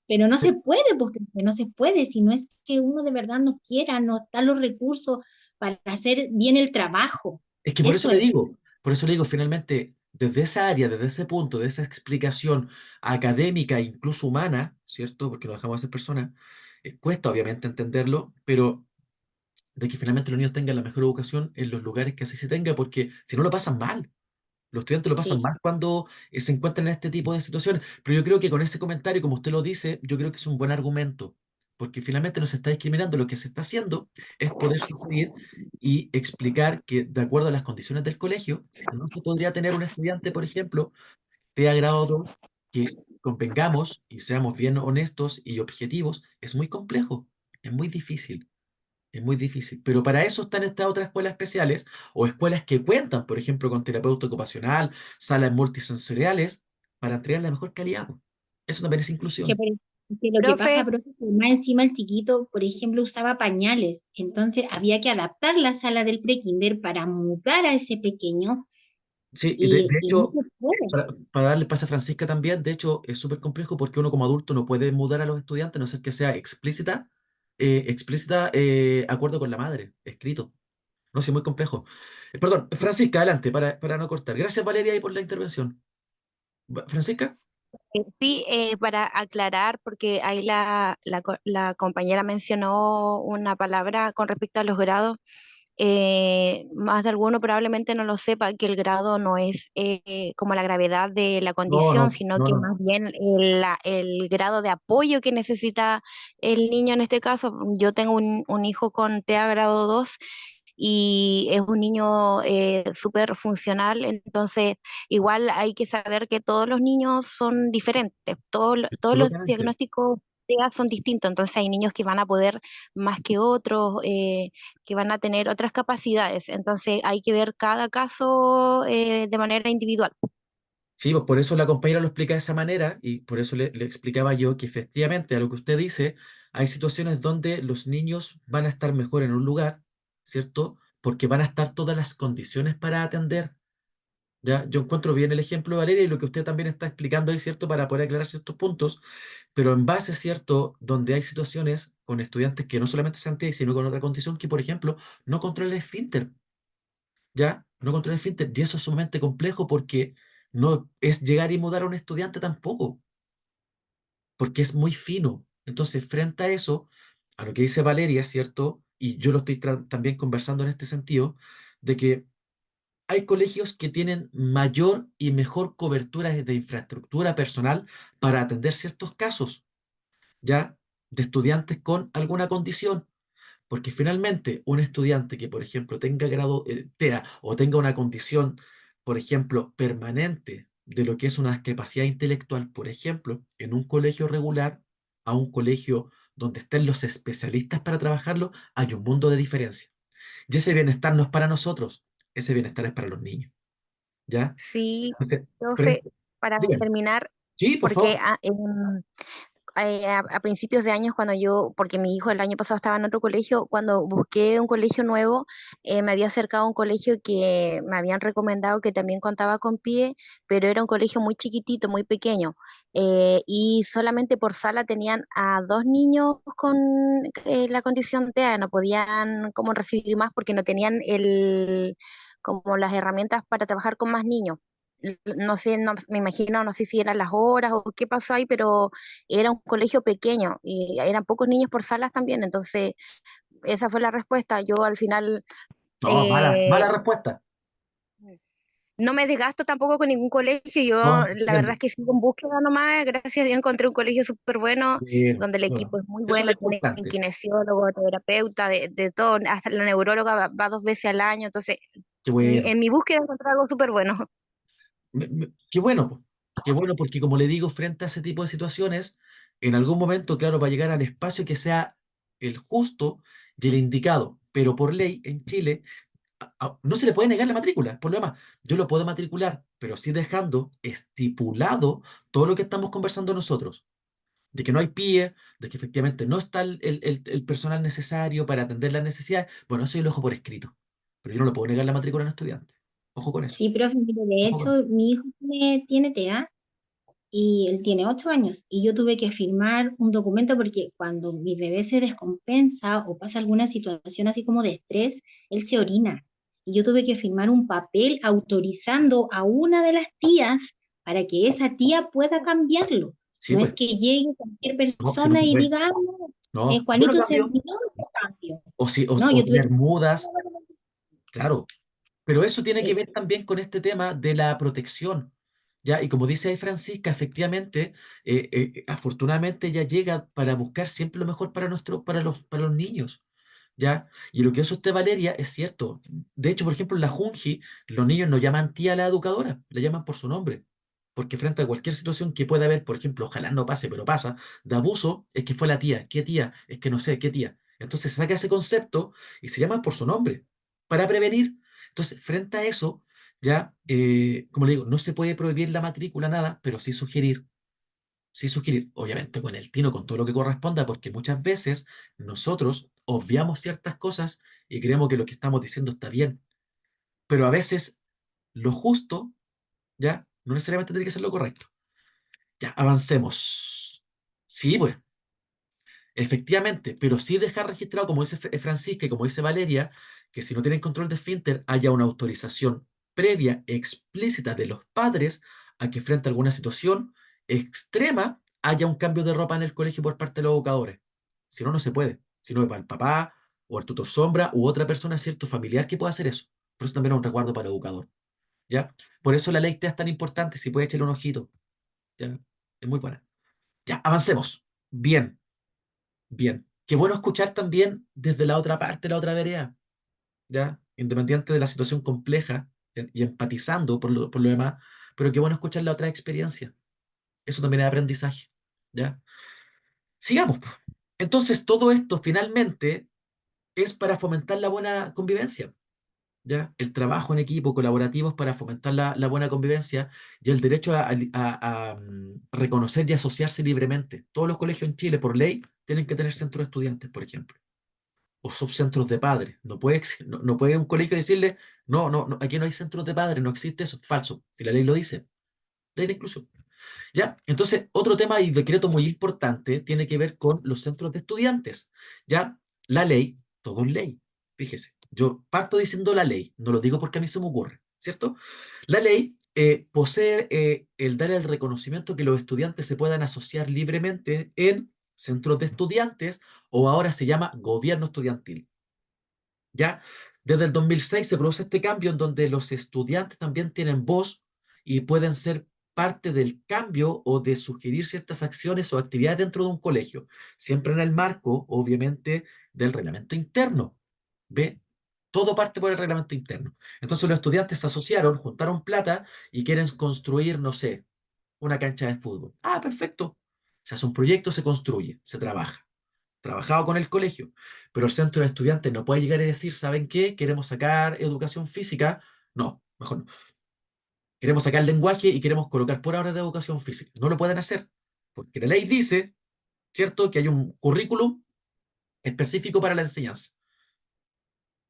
Pero no se Pe- puede, porque no se puede, si no es que uno de verdad no quiera, no están los recursos para hacer bien el trabajo. Es que Eso es. por eso le digo, finalmente, desde esa área, desde ese punto, de esa explicación académica, e incluso humana, ¿cierto? Porque no dejamos de ser personas, cuesta obviamente entenderlo, pero de que finalmente los niños tengan la mejor educación en los lugares que así se tenga, porque si no lo pasan mal. Los estudiantes lo pasan Sí. mal cuando se encuentran en este tipo de situaciones. Pero yo creo que con ese comentario, como usted lo dice, yo creo que es un buen argumento. Porque finalmente no se está discriminando. Lo que se está haciendo es poder sugerir y explicar que, de acuerdo a las condiciones del colegio, no se podría tener un estudiante, por ejemplo, de grado 2 que convengamos y seamos bien honestos y objetivos. Es muy complejo, es muy difícil. Es muy difícil, pero para eso están estas otras escuelas especiales o escuelas que cuentan, por ejemplo, con terapeuta ocupacional, salas multisensoriales, para entregar la mejor calidad, po. Eso también es Que, inclusión. que lo que Profe, pasa, profe, es que más encima el chiquito, por ejemplo, usaba pañales, entonces había que adaptar la sala del prekinder para mudar a ese pequeño Sí, y de y no hecho, se puede. para darle pase a Francisca también, de hecho, es súper complejo porque uno como adulto no puede mudar a los estudiantes, a no ser que sea explícita acuerdo con la madre, escrito. No sé, muy complejo. Perdón, Francisca, adelante, para no cortar. Gracias, Valeria, y por la intervención. Francisca. Sí, para aclarar, porque ahí la compañera mencionó una palabra con respecto a los grados. Más de alguno probablemente no lo sepa, que el grado no es como la gravedad de la No, condición, no, sino no, que no. más bien el grado de apoyo que necesita el niño en este caso. Yo tengo un hijo con TEA grado 2 y es un niño súper funcional, entonces igual hay que saber que todos los niños son diferentes, todos los Absolutamente. diagnósticos TEA son distintos, entonces hay niños que van a poder más que otros, que van a tener otras capacidades, entonces hay que ver cada caso de manera individual. Sí, pues por eso la compañera lo explica de esa manera y por eso le explicaba yo que efectivamente a lo que usted dice, hay situaciones donde los niños van a estar mejor en un lugar, ¿cierto? Porque van a estar todas las condiciones para atender. ¿Ya? Yo encuentro bien el ejemplo de Valeria y lo que usted también está explicando ahí, ¿cierto? Para poder aclarar ciertos puntos, pero en base, ¿cierto? Donde hay situaciones con estudiantes que no solamente se TEA, sino con otra condición que, por ejemplo, no controla el esfínter. ¿Ya? No controla el esfínter. Y eso es sumamente complejo porque no es llegar y mudar a un estudiante tampoco, porque es muy fino. Entonces, frente a eso, a lo que dice Valeria, ¿cierto? Y yo lo estoy también conversando en este sentido, de que hay colegios que tienen mayor y mejor cobertura de infraestructura personal para atender ciertos casos, ¿ya? De estudiantes con alguna condición. Porque finalmente un estudiante que, por ejemplo, tenga grado TEA o tenga una condición, por ejemplo, permanente de lo que es una discapacidad intelectual, por ejemplo, en un colegio regular a un colegio donde estén los especialistas para trabajarlo, hay un mundo de diferencia. Y ese bienestar no es para nosotros, ese bienestar es para los niños, ¿ya? Sí, Entonces, profe, para dígame. terminar, Sí, por porque favor. a principios de años, cuando yo, porque mi hijo el año pasado estaba en otro colegio, cuando busqué un colegio nuevo, me había acercado a un colegio que me habían recomendado que también contaba con PIE, pero era un colegio muy chiquitito, muy pequeño, y solamente por sala tenían a dos niños con la condición TEA, no podían como recibir más porque no tenían como las herramientas para trabajar con más niños. No sé, no, me imagino, no sé si eran las horas o qué pasó ahí, pero era un colegio pequeño y eran pocos niños por salas también, entonces esa fue la respuesta. Yo al final No, mala, eh, mala respuesta. no me desgasto tampoco con ningún colegio, No, yo la verdad entiendo. es que sigo en búsqueda nomás, gracias a Dios encontré un colegio súper bueno, Bueno, donde el bueno, equipo es muy eso es lo bueno, tiene importante. kinesiólogo, terapeuta, de todo, hasta la neuróloga va dos veces al año, entonces Qué bueno. en mi búsqueda encontré algo súper bueno. Qué bueno, po. Qué bueno, porque como le digo, frente a ese tipo de situaciones, en algún momento, claro, va a llegar al espacio que sea el justo y el indicado. Pero por ley, en Chile, no se le puede negar la matrícula. Por lo demás, yo lo puedo matricular, pero sí dejando estipulado todo lo que estamos conversando nosotros. De que no hay PIE, de que efectivamente no está el personal necesario para atender las necesidades. Bueno, eso yo lo dejo por escrito. Pero yo no le puedo negar la matrícula a un estudiante. Ojo con eso. Sí, profe, mire, de Ojo con eso. hecho, mi hijo tiene TEA y él tiene 8 años y yo tuve que firmar un documento porque cuando mi bebé se descompensa o pasa alguna situación así como de estrés, él se orina. Y yo tuve que firmar un papel autorizando a una de las tías para que esa tía pueda cambiarlo. Sí, No pues. es que llegue cualquier No, si no persona y puede. diga, "Ah, no, No, yo lo Juanito se cambio. olvidó de cambio". O, si, No, o yo tuve tener que... mudas, claro. Pero eso tiene que Sí, ver también con este tema de la protección. ¿Ya? Y como dice ahí Francisca, efectivamente, afortunadamente ella llega para buscar siempre lo mejor para, para los niños. ¿Ya? Y lo que hace usted, Valeria, es cierto. De hecho, por ejemplo, en la Junji, los niños no llaman tía a la educadora, la llaman por su nombre. Porque frente a cualquier situación que pueda haber, por ejemplo, ojalá no pase, pero pasa, de abuso, es que fue la tía. ¿Qué tía? Es que no sé, ¿qué tía? Entonces saca ese concepto y se llaman por su nombre, para prevenir. Entonces, frente a eso, ya, como le digo, no se puede prohibir la matrícula, nada, pero sí sugerir, obviamente con el tino, con todo lo que corresponda, porque muchas veces nosotros obviamos ciertas cosas y creemos que lo que estamos diciendo está bien, pero a veces lo justo, ya, no necesariamente tiene que ser lo correcto. Ya, avancemos. Sí, pues, efectivamente, pero sí dejar registrado, como dice Francisca y como dice Valeria, que si no tienen control de esfínter, haya una autorización previa, explícita de los padres a que frente a alguna situación extrema haya un cambio de ropa en el colegio por parte de los educadores. Si no, no se puede. Si no, es para el papá o el tutor sombra u otra persona, cierto, familiar que pueda hacer eso. Por eso también es un resguardo para el educador. ¿Ya? Por eso la ley TEA es tan importante, si puede echarle un ojito. ¿Ya? Es muy buena. Ya, avancemos. Bien. Bien, qué bueno escuchar también desde la otra parte, la otra vereda, ¿ya? Independiente de la situación compleja y empatizando por lo demás, pero qué bueno escuchar la otra experiencia. Eso también es aprendizaje, ¿ya? Sigamos, pues. Entonces, todo esto finalmente es para fomentar la buena convivencia, ¿ya? El trabajo en equipo colaborativo es para fomentar la buena convivencia y el derecho a reconocer y asociarse libremente. Todos los colegios en Chile, por ley, tienen que tener centros de estudiantes, por ejemplo, o subcentros de padres. No puede un colegio decirle, no, no, no, aquí no hay centros de padres, no existe eso, falso. Si la ley lo dice, ley de inclusión. ¿Ya? Entonces, otro tema y decreto muy importante tiene que ver con los centros de estudiantes. ¿Ya? La ley, todo es ley. Fíjese, yo parto diciendo la ley, no lo digo porque a mí se me ocurre, ¿cierto? La ley posee el dar el reconocimiento que los estudiantes se puedan asociar libremente en centros de estudiantes o ahora se llama gobierno estudiantil. ¿Ya? Desde el 2006 se produce este cambio en donde los estudiantes también tienen voz y pueden ser parte del cambio o de sugerir ciertas acciones o actividades dentro de un colegio, siempre en el marco, obviamente, del reglamento interno. ¿Ve? Todo parte por el reglamento interno. Entonces los estudiantes se asociaron, juntaron plata y quieren construir, no sé, una cancha de fútbol. Ah, perfecto. Se hace un proyecto, se construye, se trabaja trabajado con el colegio, pero el centro de estudiantes no puede llegar y decir, ¿saben qué? Queremos sacar educación física. No, mejor no. Queremos sacar lenguaje y queremos colocar por ahora de educación física. No lo pueden hacer, porque la ley dice, ¿cierto?, que hay un currículum específico para la enseñanza.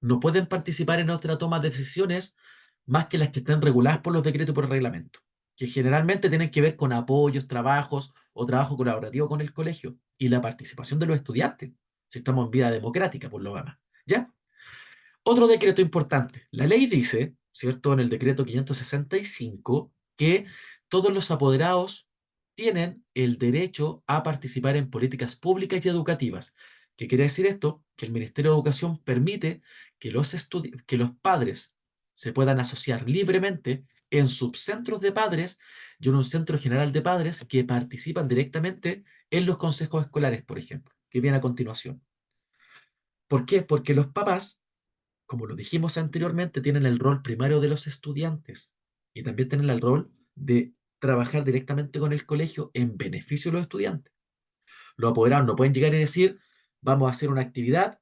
No pueden participar en otra toma de decisiones más que las que estén reguladas por los decretos y por el reglamento, que generalmente tienen que ver con apoyos, trabajos o trabajo colaborativo con el colegio y la participación de los estudiantes, si estamos en vida democrática, por lo demás. ¿Ya? Otro decreto importante. La ley dice, ¿cierto?, en el decreto 565, que todos los apoderados tienen el derecho a participar en políticas públicas y educativas. ¿Qué quiere decir esto? Que el Ministerio de Educación permite que los padres se puedan asociar libremente en subcentros de padres y en un centro general de padres que participan directamente en los consejos escolares, por ejemplo, que viene a continuación. ¿Por qué? Porque los papás, como lo dijimos anteriormente, tienen el rol primario de los estudiantes y también tienen el rol de trabajar directamente con el colegio en beneficio de los estudiantes. Los apoderados no pueden llegar y decir, vamos a hacer una actividad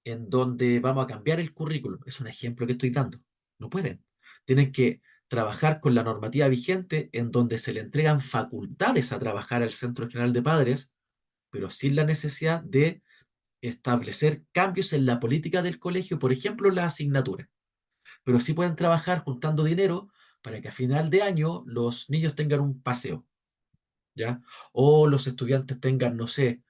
en donde vamos a cambiar el currículum. Es un ejemplo que estoy dando. No pueden. Tienen que trabajar con la normativa vigente en donde se le entregan facultades a trabajar al Centro General de Padres, pero sin la necesidad de establecer cambios en la política del colegio, por ejemplo, la asignatura. pero sí pueden trabajar juntando dinero para que a final de año los niños tengan un paseo, ¿ya? O los estudiantes tengan, no sé,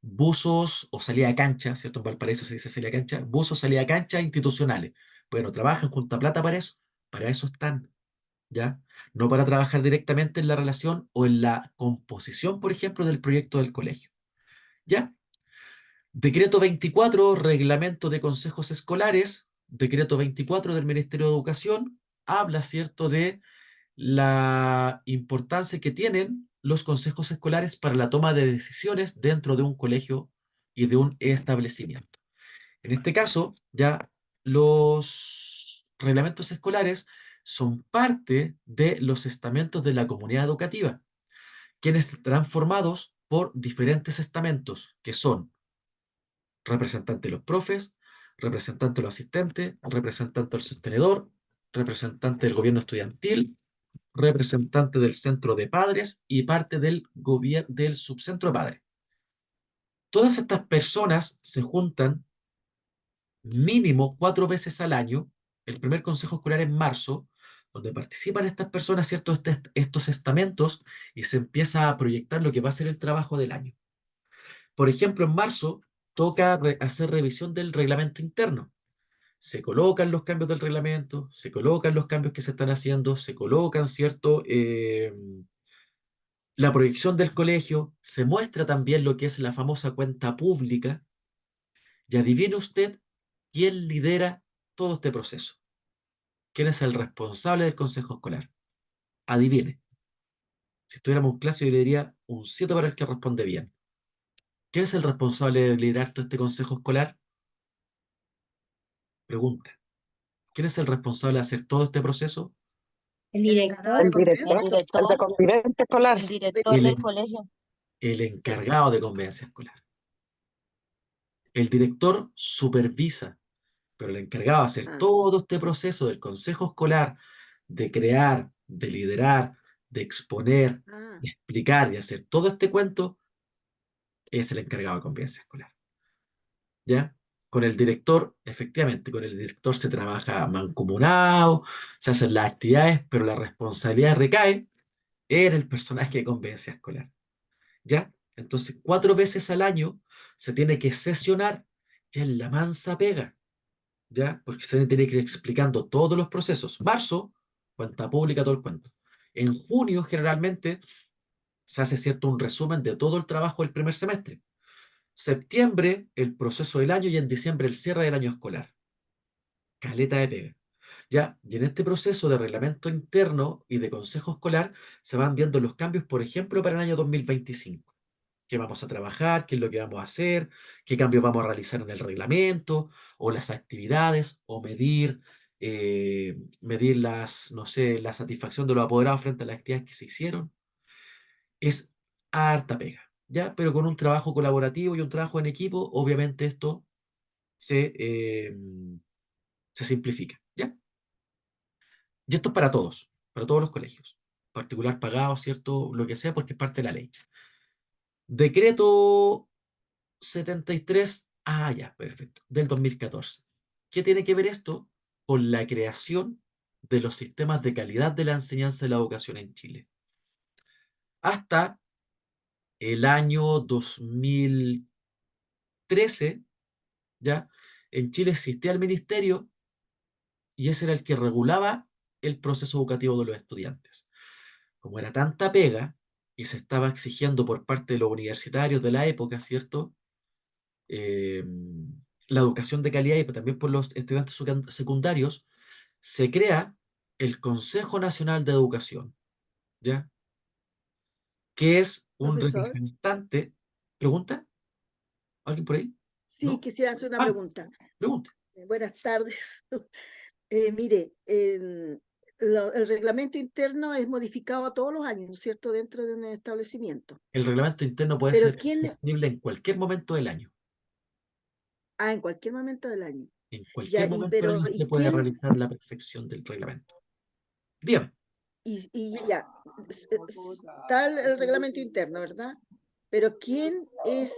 buzos o salida a cancha, ¿cierto? En Valparaíso se dice salida a cancha, buzos, salida a cancha institucionales. Bueno, trabajan, junta plata para eso están, ¿ya? No para trabajar directamente en la relación o en la composición, por ejemplo, del proyecto del colegio, ¿ya? Decreto 24, reglamento de consejos escolares, decreto 24 del Ministerio de Educación, habla, ¿cierto?, de la importancia que tienen los consejos escolares para la toma de decisiones dentro de un colegio y de un establecimiento. En este caso, ya los reglamentos escolares son parte de los estamentos de la comunidad educativa, quienes estarán formados por diferentes estamentos, que son representante de los profes, representante de los asistentes, representante del sostenedor, representante del gobierno estudiantil, representante del centro de padres y parte del del subcentro de padres. Todas estas personas se juntan mínimo 4 veces al año. El primer consejo escolar en marzo, donde participan estas personas, ¿cierto? Estos estamentos, y se empieza a proyectar lo que va a ser el trabajo del año. Por ejemplo, en marzo toca hacer revisión del reglamento interno. Se colocan los cambios del reglamento, se colocan los cambios que se están haciendo, se colocan, ¿cierto? La proyección del colegio, se muestra también lo que es la famosa cuenta pública, y adivine usted quién lidera todo este proceso. ¿Quién es el responsable del consejo escolar? Adivine. Si estuviéramos en clase, yo le diría un 7 para el que responde bien. ¿Quién es el responsable de liderar todo este consejo escolar? Pregunta. ¿Quién es el responsable de hacer todo este proceso? El director, El el director, el de director, convivencia escolar. el director El, del en- colegio. el encargado de convivencia escolar. El director supervisa, pero el encargado de hacer todo este proceso del consejo escolar, de crear, de liderar, de exponer, de explicar y hacer todo este cuento, es el encargado de convivencia escolar. ¿Ya? Con el director, efectivamente, con el director se trabaja mancomunado, se hacen las actividades, pero la responsabilidad recae en el personaje de convivencia escolar. ¿Ya? Entonces, 4 veces al año se tiene que sesionar, ya en la mansa pega, ¿ya? Porque se tiene que ir explicando todos los procesos. Marzo, cuenta pública, todo el cuento. En junio, generalmente, se hace, ¿cierto?, un resumen de todo el trabajo del primer semestre. Septiembre, el proceso del año, y en diciembre, el cierre del año escolar. Caleta de pega. ¿Ya? Y en este proceso de reglamento interno y de consejo escolar se van viendo los cambios, por ejemplo, para el año 2025. ¿Qué vamos a trabajar? ¿Qué es lo que vamos a hacer? ¿Qué cambios vamos a realizar en el reglamento? ¿O las actividades? ¿O medir las, no sé, la satisfacción de los apoderados frente a las actividades que se hicieron? Es harta pega, ¿ya? Pero con un trabajo colaborativo y un trabajo en equipo, obviamente esto se, eh, se simplifica, ¿ya? Y esto es para todos los colegios, particular pagado, ¿cierto? Lo que sea, porque es parte de la ley. Decreto 73, ya, perfecto, del 2014. ¿Qué tiene que ver esto? Con la creación de los sistemas de calidad de la enseñanza y la educación en Chile. Hasta el año 2013, ¿ya? En Chile existía el ministerio y ese era el que regulaba el proceso educativo de los estudiantes. Como era tanta pega y se estaba exigiendo por parte de los universitarios de la época, ¿cierto? eh, la educación de calidad y también por los estudiantes secundarios, se crea el Consejo Nacional de Educación, ¿ya? Que es un Profesor, representante. ¿Pregunta? ¿Alguien por ahí? sí, ¿No? quisiera hacer una Ah, pregunta. pregunta. Buenas tardes. Mire, el reglamento interno es modificado todos los años, ¿no es cierto?, dentro de un establecimiento. El reglamento interno puede Pero ser ¿quién? disponible en cualquier momento del año. En cualquier momento del año. En Ya, cualquier momento del año se ¿y puede quién? realizar la perfección del reglamento. Dígame. Ya, está el reglamento interno, ¿verdad? Pero ¿quién es,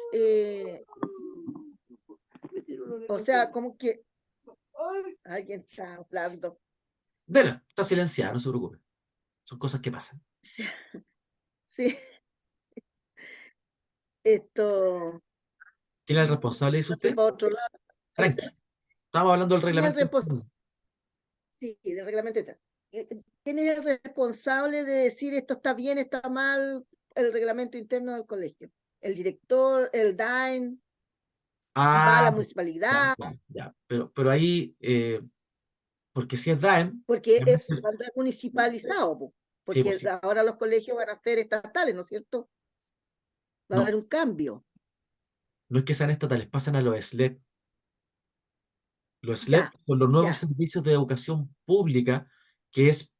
o sea, como que alguien está hablando. Vela, está silenciada, no se preocupe. Son cosas que pasan. Sí. Esto, ¿Quién es el responsable, dice date usted? para otro lado. Tranqui. Estamos hablando del ¿Quién es el reglamento responsable? interno. Sí, del reglamento interno. ¿Quién es el responsable de decir esto está bien, está mal, el reglamento interno del colegio? ¿El director, el DAEN, va a Ah, la ya, municipalidad? ya, ya. Pero ahí, porque si es DAEM, Porque es realmente- cuando es municipalizado, po, sí, porque pues sí. ahora los colegios van a ser estatales, ¿no es cierto? Va a No, haber un cambio. no es que sean estatales, pasan a los SLEP. Los SLEP Ya, son los nuevos ya, servicios de educación pública, que es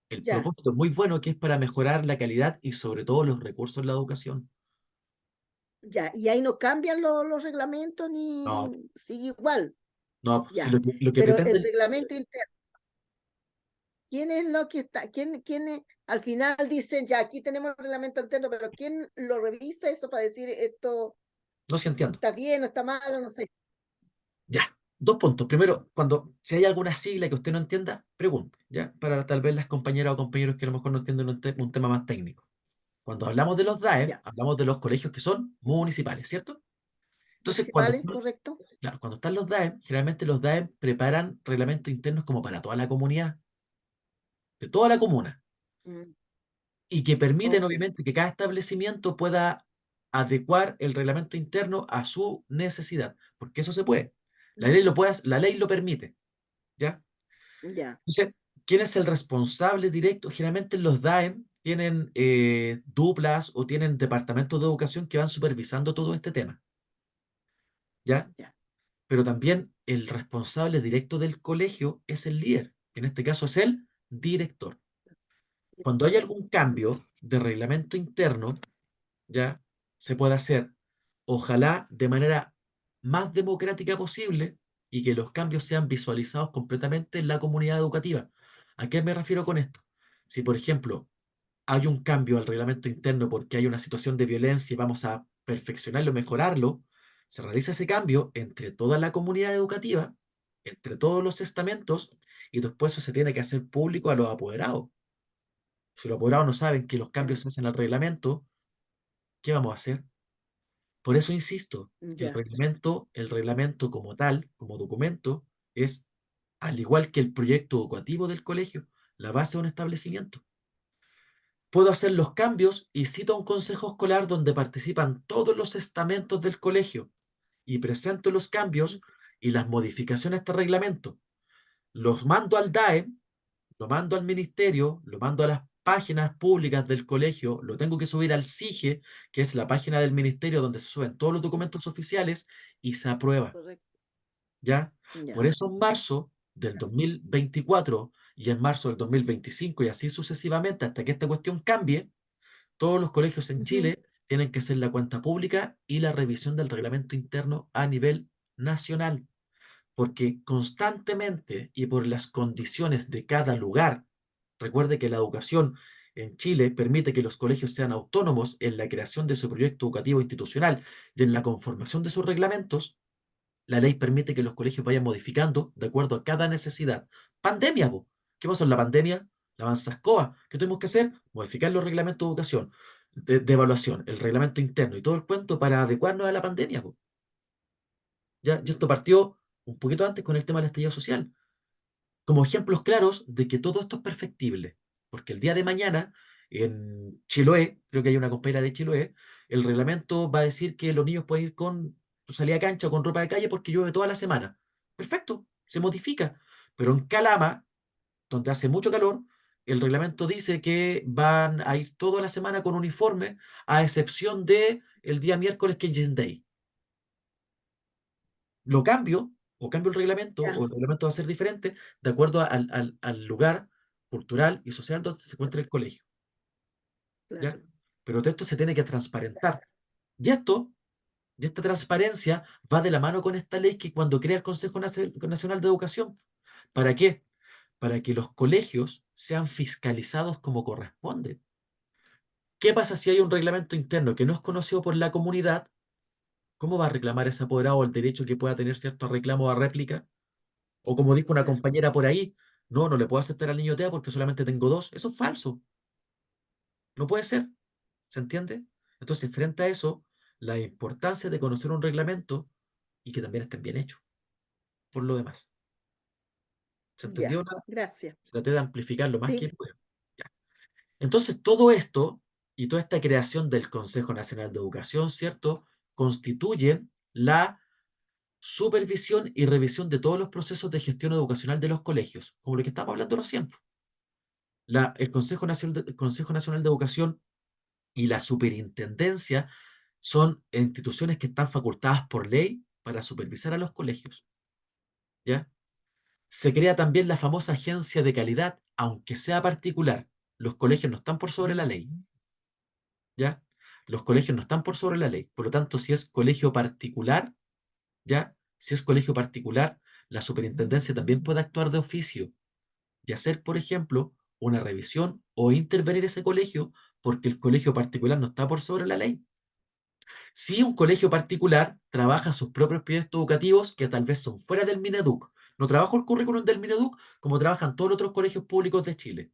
el ya, propósito muy bueno, que es para mejorar la calidad y sobre todo los recursos en la educación. ya. Y ahí no cambian los reglamentos No, ni sigue igual. no, pues, si Ya. lo que Pero pretende el reglamento interno, ¿quién es lo que está? Al final dicen, ya, aquí tenemos el reglamento interno, pero ¿quién lo revisa eso para decir esto no se entiendo. está bien o está mal o no sé? Ya, dos puntos. Primero, si hay alguna sigla que usted no entienda, pregunte, ¿ya? Para tal vez las compañeras o compañeros que a lo mejor no entienden un tema más técnico. Cuando hablamos de los DAEM, Ya. hablamos de los colegios que son municipales, ¿cierto? Entonces, Municipales, correcto. claro, cuando están los DAEM, generalmente los DAEM preparan reglamentos internos como para toda la comunidad, de toda la comuna, Mm, y que permiten ok. obviamente que cada establecimiento pueda adecuar el reglamento interno a su necesidad, porque eso se puede. La ley lo permite, ¿ya? Ya, Entonces, ¿quién es el responsable directo? Generalmente los DAEM tienen duplas o tienen departamentos de educación que van supervisando todo este tema, ¿ya? ya. Pero también el responsable directo del colegio es el líder, que en este caso es el director. Cuando hay algún cambio de reglamento interno, ¿ya? Se puede hacer, ojalá de manera más democrática posible y que los cambios sean visualizados completamente en la comunidad educativa. ¿A qué me refiero con esto? Si, por ejemplo, hay un cambio al reglamento interno porque hay una situación de violencia y vamos a perfeccionarlo, mejorarlo, se realiza ese cambio entre toda la comunidad educativa, entre todos los estamentos, y después eso se tiene que hacer público a los apoderados. Si los apoderados no saben que los cambios se hacen al reglamento, ¿qué vamos a hacer? Por eso insisto, Ya. el reglamento como tal, como documento, es, al igual que el proyecto educativo del colegio, la base de un establecimiento. Puedo hacer los cambios y cito a un consejo escolar donde participan todos los estamentos del colegio y presento los cambios y las modificaciones a este reglamento. Los mando al DAE, lo mando al ministerio, lo mando a las páginas públicas del colegio, lo tengo que subir al SIGE, que es la página del ministerio donde se suben todos los documentos oficiales y se aprueba, Correcto. ¿ya? Ya. Por eso en marzo del 2024 y en marzo del 2025 y así sucesivamente hasta que esta cuestión cambie, todos los colegios en Ujú. Chile tienen que hacer la cuenta pública y la revisión del reglamento interno a nivel nacional, porque constantemente y por las condiciones de cada lugar, recuerde que la educación en Chile permite que los colegios sean autónomos en la creación de su proyecto educativo institucional y en la conformación de sus reglamentos. La ley permite que los colegios vayan modificando de acuerdo a cada necesidad. Pandemia, po. ¿Qué pasó en la pandemia? La avanzascoa. ¿Qué tuvimos que hacer? Modificar los reglamentos de educación, de evaluación, el reglamento interno y todo el cuento para adecuarnos a la pandemia, po. ¿Ya? Y esto partió un poquito antes con el tema del estallido social, como ejemplos claros de que todo esto es perfectible. Porque el día de mañana, en Chiloé, creo que hay una compañera de Chiloé, el reglamento va a decir que los niños pueden ir con su salida a cancha o con ropa de calle porque llueve toda la semana. Perfecto, se modifica. Pero en Calama, donde hace mucho calor, el reglamento dice que van a ir toda la semana con uniforme, a excepción de el día miércoles que es Jeans Day. Lo cambio, o cambio el reglamento, Ya, o el reglamento va a ser diferente de acuerdo al lugar cultural y social donde se encuentra el colegio, ¿ya? claro. Pero todo esto se tiene que transparentar. Y esto, y esta transparencia va de la mano con esta ley que cuando crea el Consejo Nacional de Educación. ¿Para qué? Para que los colegios sean fiscalizados como corresponde. ¿Qué pasa si hay un reglamento interno que no es conocido por la comunidad? ¿Cómo va a reclamar ese apoderado el derecho que pueda tener cierto reclamo a réplica? O como dijo una compañera por ahí, no, no le puedo aceptar al niño TEA porque solamente tengo dos. Eso es falso. No puede ser. ¿Se entiende? Entonces, frente a eso, la importancia de conocer un reglamento y que también estén bien hechos, por lo demás. ¿Se Ya, entendió? gracias. Traté de amplificar lo más que Sí, puedo. Ya. Entonces, todo esto y toda esta creación del Consejo Nacional de Educación, ¿cierto? Constituyen la supervisión y revisión de todos los procesos de gestión educacional de los colegios, como lo que estamos hablando recién. El Consejo Nacional de Educación y la superintendencia son instituciones que están facultadas por ley para supervisar a los colegios, ¿ya? Se crea también la famosa agencia de calidad, aunque sea particular. Los colegios no están por sobre la ley, ¿ya? Los colegios no están por sobre la ley. Por lo tanto, si es colegio particular, ¿ya? Si es colegio particular, la superintendencia también puede actuar de oficio y hacer, por ejemplo, una revisión o intervenir ese colegio porque el colegio particular no está por sobre la ley. Si un colegio particular trabaja sus propios proyectos educativos que tal vez son fuera del Mineduc, no trabajo el currículum del Mineduc como trabajan todos los otros colegios públicos de Chile,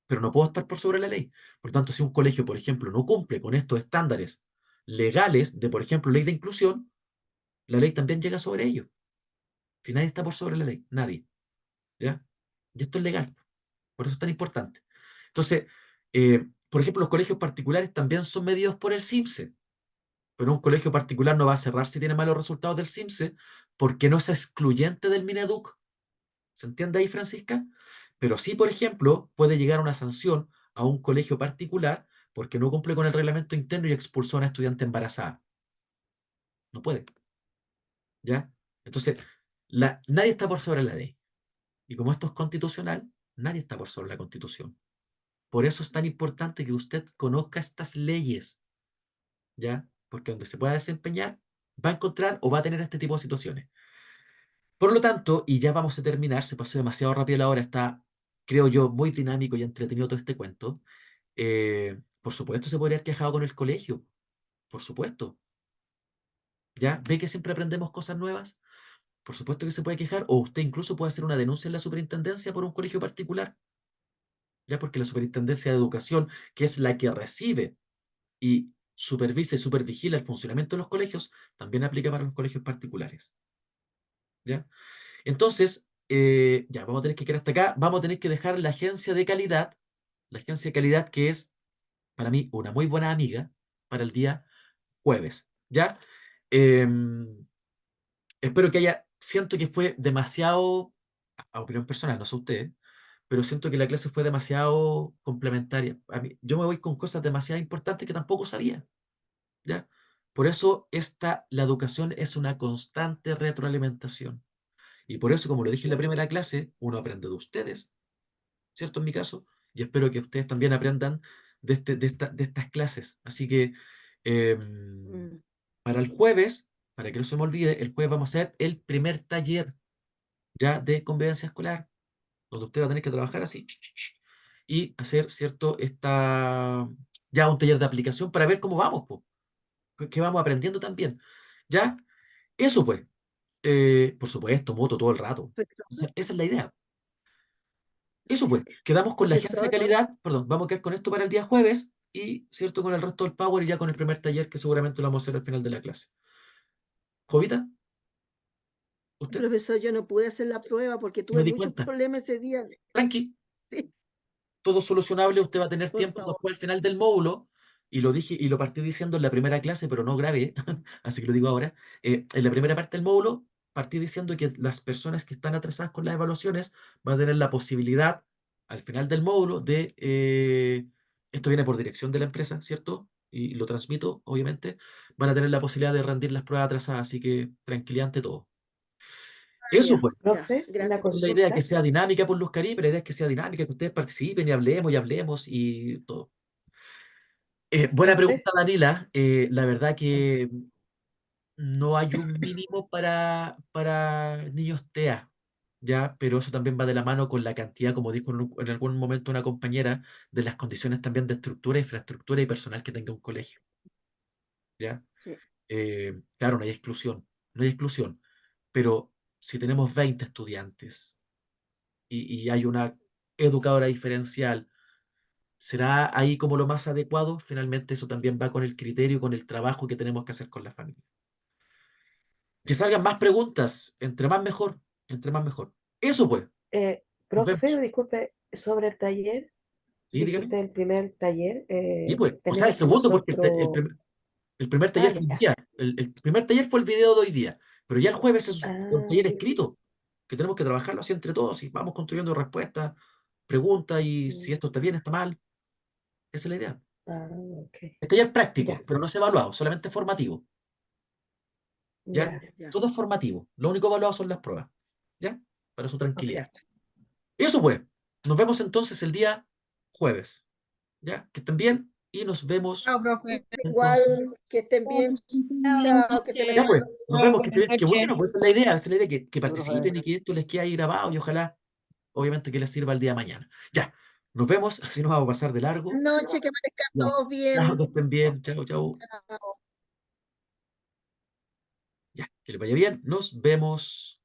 pero no puedo estar por sobre la ley. Por tanto, si un colegio, por ejemplo, no cumple con estos estándares legales de, por ejemplo, ley de inclusión, la ley también llega sobre ellos. Si nadie está por sobre la ley, nadie. ¿Ya? Y esto es legal, por eso es tan importante. Entonces, por ejemplo, los colegios particulares también son medidos por el CIMSE, pero un colegio particular no va a cerrar si tiene malos resultados del CIMSE porque no es excluyente del Mineduc. ¿Se entiende ahí, Francisca? Pero sí, por ejemplo, puede llegar una sanción a un colegio particular porque no cumple con el reglamento interno y expulsó a una estudiante embarazada. No puede, ¿ya? Entonces, nadie está por sobre la ley. Y como esto es constitucional, nadie está por sobre la Constitución. Por eso es tan importante que usted conozca estas leyes, ¿ya? Porque donde se pueda desempeñar, va a encontrar o va a tener este tipo de situaciones. Por lo tanto, y ya vamos a terminar, se pasó demasiado rápido la hora, está, creo yo, muy dinámico y entretenido todo este cuento. Por supuesto se podría haber quejado con el colegio, por supuesto. ¿Ya? ¿Ve que siempre aprendemos cosas nuevas? Por supuesto que se puede quejar, o usted incluso puede hacer una denuncia en la superintendencia por un colegio particular, ¿ya? Porque la superintendencia de educación, que es la que recibe y supervisa y supervigila el funcionamiento de los colegios, también aplica para los colegios particulares, ¿ya? Entonces, ya, vamos a tener que quedar hasta acá. Vamos a tener que dejar la agencia de calidad que es, para mí, una muy buena amiga para el día jueves, ¿ya? Em, Espero que siento que fue demasiado, a opinión personal, no sé ustedes, pero siento que la clase fue demasiado complementaria. Yo me voy con cosas demasiado importantes que tampoco sabía, ¿ya? Por eso la educación es una constante retroalimentación. Y por eso, como lo dije en la claro. primera clase, uno aprende de ustedes, ¿cierto? En mi caso, y espero que ustedes también aprendan de estas clases. Así que Mm, para el jueves, para que no se me olvide, el jueves vamos a hacer el primer taller ya de convivencia escolar, donde usted va a tener que trabajar así y hacer, ¿cierto? Ya un taller de aplicación para ver cómo vamos, po, que vamos aprendiendo también. ¿Ya? Eso pues, por supuesto, moto todo el rato. Profesor, Esa es la idea. Eso pues, quedamos con la agencia de profesor, calidad, perdón, vamos a quedar con esto para el día jueves y, ¿cierto? Con el resto del Power y ya con el primer taller que seguramente lo vamos a hacer al final de la clase. Jovita, usted, profesor, yo no pude hacer la prueba porque me tuve di muchos cuenta. problemas ese día. Tranqui, Sí, todo solucionable, usted va a tener por tiempo favor. después al final del módulo, y lo dije y lo partí diciendo en la primera clase, pero no grabé, así que lo digo ahora. En la primera parte del módulo partí diciendo que las personas que están atrasadas con las evaluaciones van a tener la posibilidad al final del módulo esto viene por dirección de la empresa, ¿cierto? Y lo transmito, obviamente, van a tener la posibilidad de rendir las pruebas atrasadas, así que tranquilidad ante todo. Eso Ya, pues. ya, Profe, una gracias, La idea es profesor. que consulta. sea dinámica por Luz Cari, pero la idea es que sea dinámica, que ustedes participen y hablemos y todo. Buena Profe, pregunta, Danila. La verdad que no hay un mínimo para niños TEA, ¿ya? Pero eso también va de la mano con la cantidad, como dijo en algún momento una compañera, de las condiciones también de estructura, infraestructura y personal que tenga un colegio, ¿ya? Sí, Claro, no hay exclusión, pero si tenemos 20 estudiantes y hay una educadora diferencial, ¿será ahí como lo más adecuado? Finalmente eso también va con el criterio, con el trabajo que tenemos que hacer con la familia. Que salgan más preguntas, entre más mejor, entre más mejor. Eso pues, nos Profe, vemos. disculpe, sobre el taller, Sí, que hizo dígame. usted el primer taller, Y pues, o sea, el tenemos que segundo, porque nosotros... el primer Ah, taller fue un ya. día. El primer taller fue el video de hoy día. Pero ya el jueves es un Ah, taller escrito, que tenemos que trabajarlo así entre todos y vamos construyendo respuestas, preguntas y si esto está bien, está mal. Esa es la idea. ok. El taller práctico, Ya, pero no es evaluado, solamente formativo. ¿Ya? ya. Ya, Todo es formativo. Lo único evaluado son las pruebas. ¿Ya? Para su ok. tranquilidad. Eso pues. Nos vemos entonces el día jueves. ¿Ya? Que estén bien y nos vemos Chao, profe. Igual, entonces. que estén bien. Buenas Chao, que se Ya mejoren. pues, nos vemos, que, Buenas que noches. bueno, pues esa es la idea, esa es la idea, que Sí, profe. participen y que esto les quede ahí grabado y ojalá, obviamente, que les sirva el día de mañana. Ya, nos vemos, así nos vamos a pasar de largo. Buenas noches, que amanezcan Ya, todos chao, bien. que estén bien, chao, chao. Chao. Ya, que les vaya bien, nos vemos.